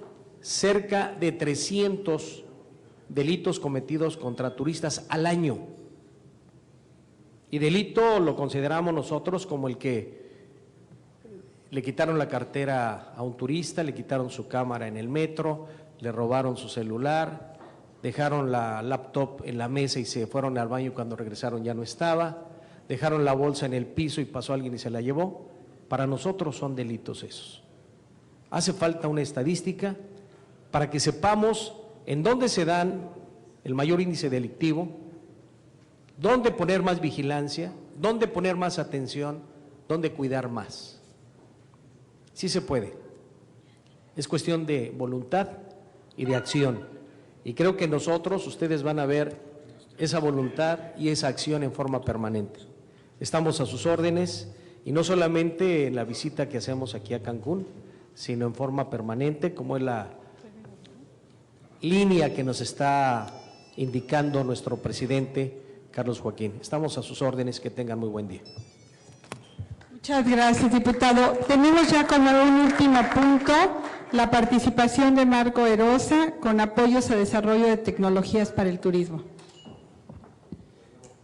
cerca de 300 delitos cometidos contra turistas al año. Y delito lo consideramos nosotros como el que le quitaron la cartera a un turista, le quitaron su cámara en el metro, le robaron su celular, dejaron la laptop en la mesa y se fueron al baño y cuando regresaron ya no estaba, dejaron la bolsa en el piso y pasó alguien y se la llevó. Para nosotros son delitos esos. Hace falta una estadística para que sepamos en dónde se dan el mayor índice delictivo, dónde poner más vigilancia, dónde poner más atención, dónde cuidar más. Sí se puede. Es cuestión de voluntad y de acción. Y creo que nosotros, ustedes van a ver esa voluntad y esa acción en forma permanente. Estamos a sus órdenes y no solamente en la visita que hacemos aquí a Cancún, sino en forma permanente, como es la línea que nos está indicando nuestro presidente Carlos Joaquín. Estamos a sus órdenes, que tengan muy buen día. Muchas gracias, diputado. Tenemos ya como un último punto la participación de Marco Erosa con apoyos a desarrollo de tecnologías para el turismo.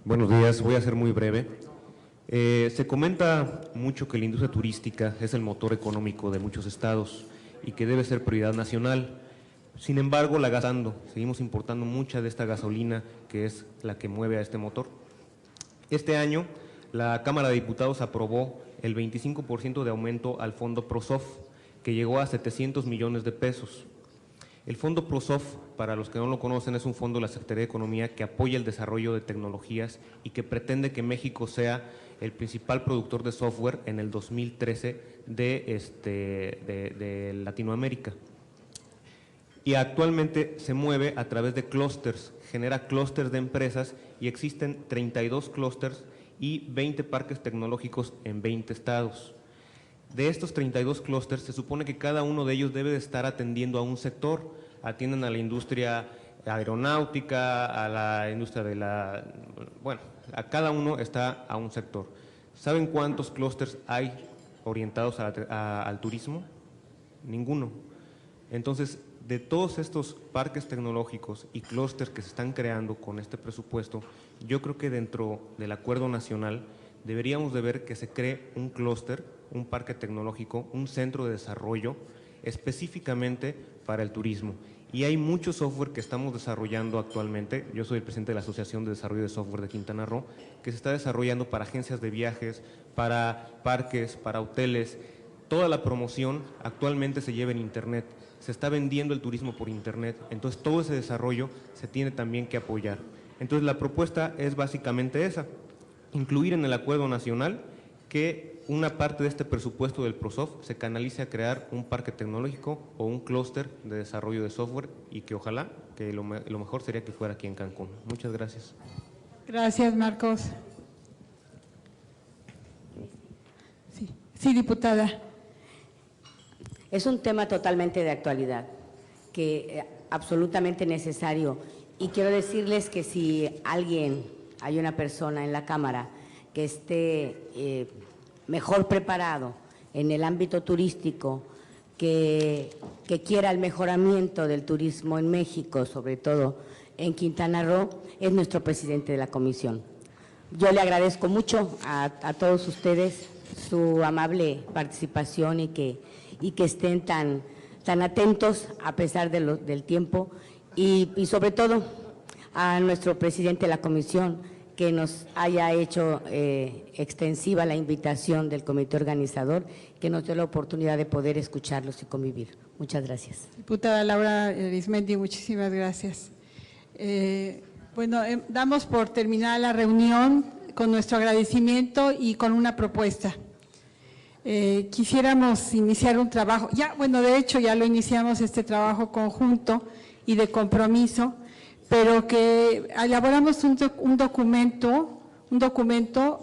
Buenos días, voy a ser muy breve. Se comenta mucho que la industria turística es el motor económico de muchos estados y que debe ser prioridad nacional. Sin embargo, seguimos importando mucha de esta gasolina que es la que mueve a este motor. Este año, la Cámara de Diputados aprobó el 25% de aumento al Fondo PROSOF, que llegó a 700 millones de pesos. El Fondo PROSOF, para los que no lo conocen, es un fondo de la Secretaría de Economía que apoya el desarrollo de tecnologías y que pretende que México sea el principal productor de software en el 2013 de Latinoamérica. Y actualmente se mueve a través de clústeres, genera clústeres de empresas y existen 32 clústeres y 20 parques tecnológicos en 20 estados. De estos 32 clústeres se supone que cada uno de ellos debe de estar atendiendo a un sector, atienden a la industria aeronáutica, a la industria a cada uno está a un sector. ¿Saben cuántos clústeres hay orientados al turismo? Ninguno. Entonces, de todos estos parques tecnológicos y clústeres que se están creando con este presupuesto, yo creo que dentro del acuerdo nacional deberíamos de ver que se cree un clúster, un parque tecnológico, un centro de desarrollo específicamente para el turismo. Y hay mucho software que estamos desarrollando actualmente. Yo soy el presidente de la Asociación de Desarrollo de Software de Quintana Roo, que se está desarrollando para agencias de viajes, para parques, para hoteles. Toda la promoción actualmente se lleva en Internet. Se está vendiendo el turismo por Internet. Entonces, todo ese desarrollo se tiene también que apoyar. Entonces, la propuesta es básicamente esa: incluir en el acuerdo nacional que una parte de este presupuesto del PROSOF se canalice a crear un parque tecnológico o un clúster de desarrollo de software y que ojalá, que lo mejor sería que fuera aquí en Cancún. Muchas gracias. Gracias, Marcos. Sí, diputada. Es un tema totalmente de actualidad, que absolutamente necesario. Y quiero decirles que si hay una persona en la Cámara que esté mejor preparado en el ámbito turístico, que quiera el mejoramiento del turismo en México, sobre todo en Quintana Roo, es nuestro presidente de la comisión. Yo le agradezco mucho a todos ustedes su amable participación y que estén tan atentos a pesar del tiempo y sobre todo a nuestro presidente de la comisión, que nos haya hecho extensiva la invitación del comité organizador, que nos dio la oportunidad de poder escucharlos y convivir. Muchas gracias. Diputada Laura Arizmendi, muchísimas gracias. Bueno, damos por terminada la reunión con nuestro agradecimiento y con una propuesta. Quisiéramos iniciar un trabajo, de hecho ya lo iniciamos, este trabajo conjunto y de compromiso, pero que elaboramos un documento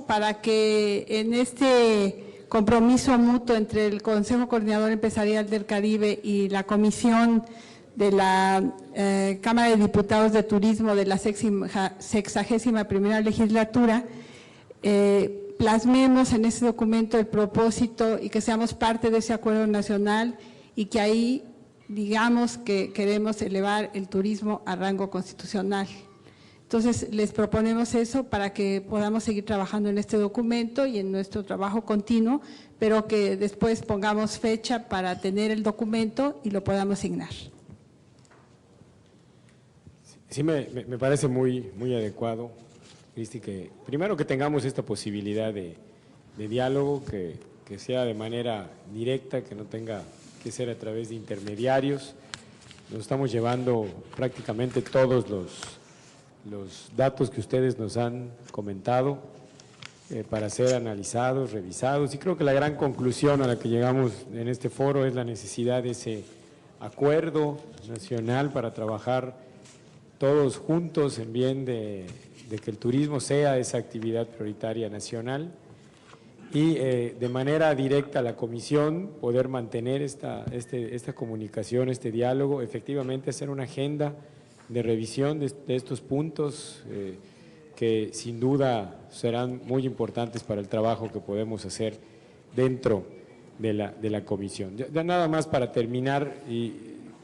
para que en este compromiso mutuo entre el Consejo Coordinador Empresarial del Caribe y la Comisión de la Cámara de Diputados de Turismo de la 61ª legislatura, plasmemos en ese documento el propósito y que seamos parte de ese acuerdo nacional y que ahí digamos que queremos elevar el turismo a rango constitucional. Entonces, les proponemos eso para que podamos seguir trabajando en este documento y en nuestro trabajo continuo, pero que después pongamos fecha para tener el documento y lo podamos signar. Sí, me parece muy adecuado, Cristi, que primero que tengamos esta posibilidad de diálogo, que sea de manera directa, que no tenga que ser a través de intermediarios. Nos estamos llevando prácticamente todos los datos que ustedes nos han comentado para ser analizados, revisados, y creo que la gran conclusión a la que llegamos en este foro es la necesidad de ese acuerdo nacional para trabajar todos juntos en bien de que el turismo sea esa actividad prioritaria nacional y de manera directa a la Comisión poder mantener esta comunicación, este diálogo, efectivamente hacer una agenda de revisión de estos puntos que sin duda serán muy importantes para el trabajo que podemos hacer dentro de la Comisión. Ya nada más para terminar, y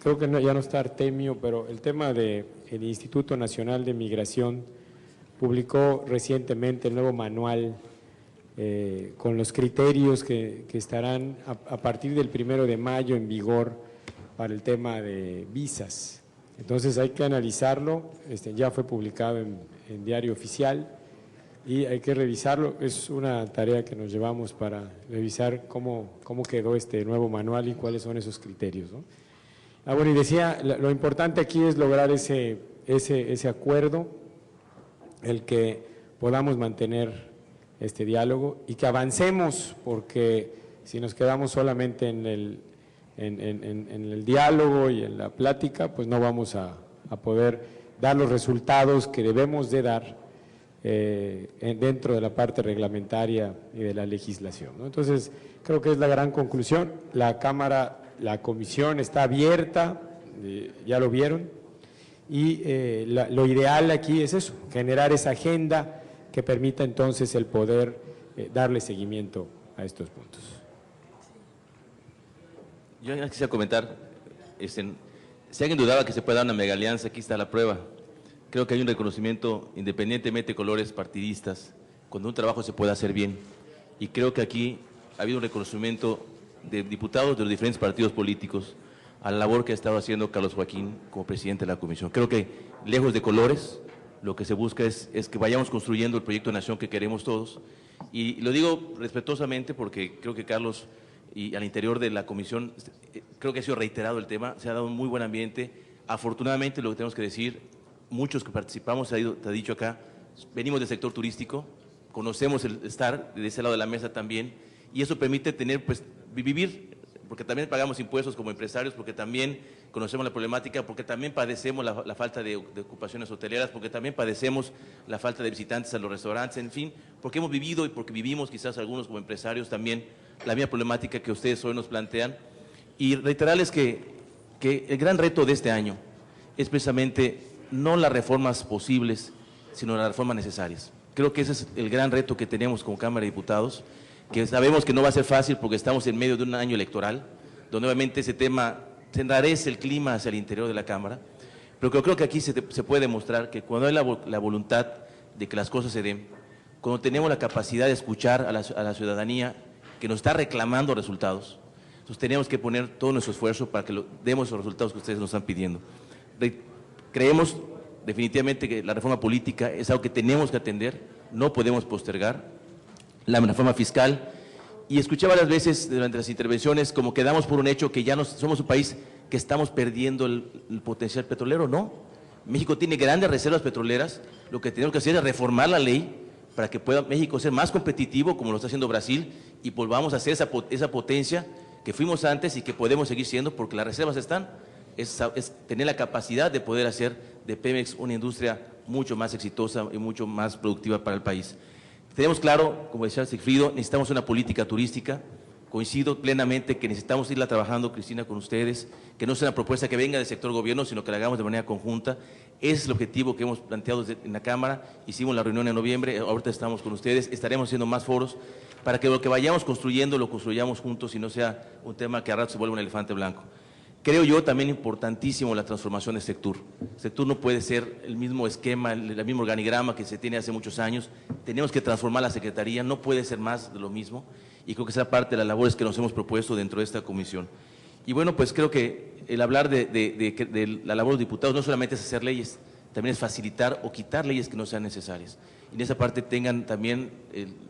creo que ya no está Artemio, pero el tema del Instituto Nacional de Migración publicó recientemente el nuevo manual con los criterios que estarán a partir del 1 de mayo en vigor para el tema de visas. Entonces hay que analizarlo, ya fue publicado en Diario Oficial y hay que revisarlo. Es una tarea que nos llevamos para revisar cómo quedó este nuevo manual y cuáles son esos criterios, ¿no? Bueno, y decía, lo importante aquí es lograr ese acuerdo, el que podamos mantener este diálogo y que avancemos, porque si nos quedamos solamente en el diálogo y en la plática, pues no vamos a poder dar los resultados que debemos de dar dentro de la parte reglamentaria y de la legislación, ¿no? Entonces, creo que es la gran conclusión. La comisión está abierta, ya lo vieron, y lo ideal aquí es eso, generar esa agenda que permita entonces el poder darle seguimiento a estos puntos. Yo quisiera comentar, si alguien dudaba que se puede dar una mega alianza, aquí está la prueba. Creo que hay un reconocimiento, independientemente de colores partidistas, cuando un trabajo se puede hacer bien. Y creo que aquí ha habido un reconocimiento de diputados de los diferentes partidos políticos a la labor que ha estado haciendo Carlos Joaquín como presidente de la comisión. Creo que, lejos de colores, lo que se busca es que vayamos construyendo el proyecto de nación que queremos todos. Y lo digo respetuosamente porque creo que Carlos, y al interior de la comisión, creo que ha sido reiterado el tema, se ha dado un muy buen ambiente. Afortunadamente, lo que tenemos que decir, muchos que participamos, se ha dicho acá, venimos del sector turístico, conocemos el estar de ese lado de la mesa también, y eso permite tener, pues, vivir, porque también pagamos impuestos como empresarios, porque también conocemos la problemática, porque también padecemos la falta de ocupaciones hoteleras, porque también padecemos la falta de visitantes a los restaurantes, en fin, porque hemos vivido y porque vivimos quizás algunos como empresarios también la misma problemática que ustedes hoy nos plantean. Y reiterarles que el gran reto de este año es precisamente no las reformas posibles, sino las reformas necesarias. Creo que ese es el gran reto que tenemos como Cámara de Diputados, que sabemos que no va a ser fácil porque estamos en medio de un año electoral, donde obviamente ese tema se enrarece el clima hacia el interior de la Cámara, pero creo que aquí se puede demostrar que cuando hay la voluntad de que las cosas se den, cuando tenemos la capacidad de escuchar a la ciudadanía que nos está reclamando resultados, entonces tenemos que poner todo nuestro esfuerzo para que demos los resultados que ustedes nos están pidiendo. Creemos definitivamente que la reforma política es algo que tenemos que atender, no podemos postergar. La reforma fiscal, y escuché varias veces durante las intervenciones como que damos por un hecho que ya somos un país que estamos perdiendo el potencial petrolero. No, México tiene grandes reservas petroleras, lo que tenemos que hacer es reformar la ley para que pueda México ser más competitivo, como lo está haciendo Brasil, y volvamos a ser esa potencia que fuimos antes y que podemos seguir siendo, porque las reservas están, es tener la capacidad de poder hacer de Pemex una industria mucho más exitosa y mucho más productiva para el país. Tenemos claro, como decía Sigfrido, necesitamos una política turística. Coincido plenamente que necesitamos irla trabajando, Cristina, con ustedes, que no sea una propuesta que venga del sector gobierno, sino que la hagamos de manera conjunta. Ese es el objetivo que hemos planteado en la Cámara. Hicimos la reunión en noviembre, ahorita estamos con ustedes, estaremos haciendo más foros para que lo que vayamos construyendo lo construyamos juntos y no sea un tema que a rato se vuelva un elefante blanco. Creo yo también importantísimo la transformación de Sectur. Sectur no puede ser el mismo esquema, el mismo organigrama que se tiene hace muchos años. Tenemos que transformar la Secretaría, no puede ser más de lo mismo. Y creo que esa parte de las labores que nos hemos propuesto dentro de esta comisión. Y bueno, pues creo que el hablar de la labor de los diputados no solamente es hacer leyes, también es facilitar o quitar leyes que no sean necesarias. Y en esa parte tengan también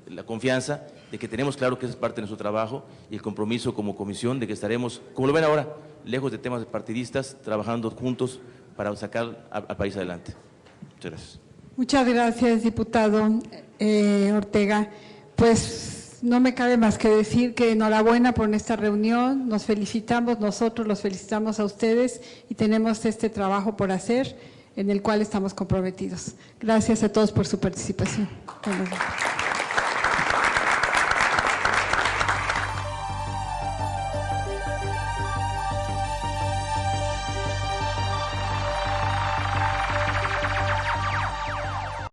la confianza de que tenemos claro que esa es parte de nuestro trabajo y el compromiso como comisión de que estaremos, como lo ven ahora, lejos de temas partidistas, trabajando juntos para sacar al país adelante. Muchas gracias. Muchas gracias, diputado Ortega. Pues no me cabe más que decir que enhorabuena por esta reunión, nos felicitamos, nosotros los felicitamos a ustedes y tenemos este trabajo por hacer en el cual estamos comprometidos. Gracias a todos por su participación. Buenos días.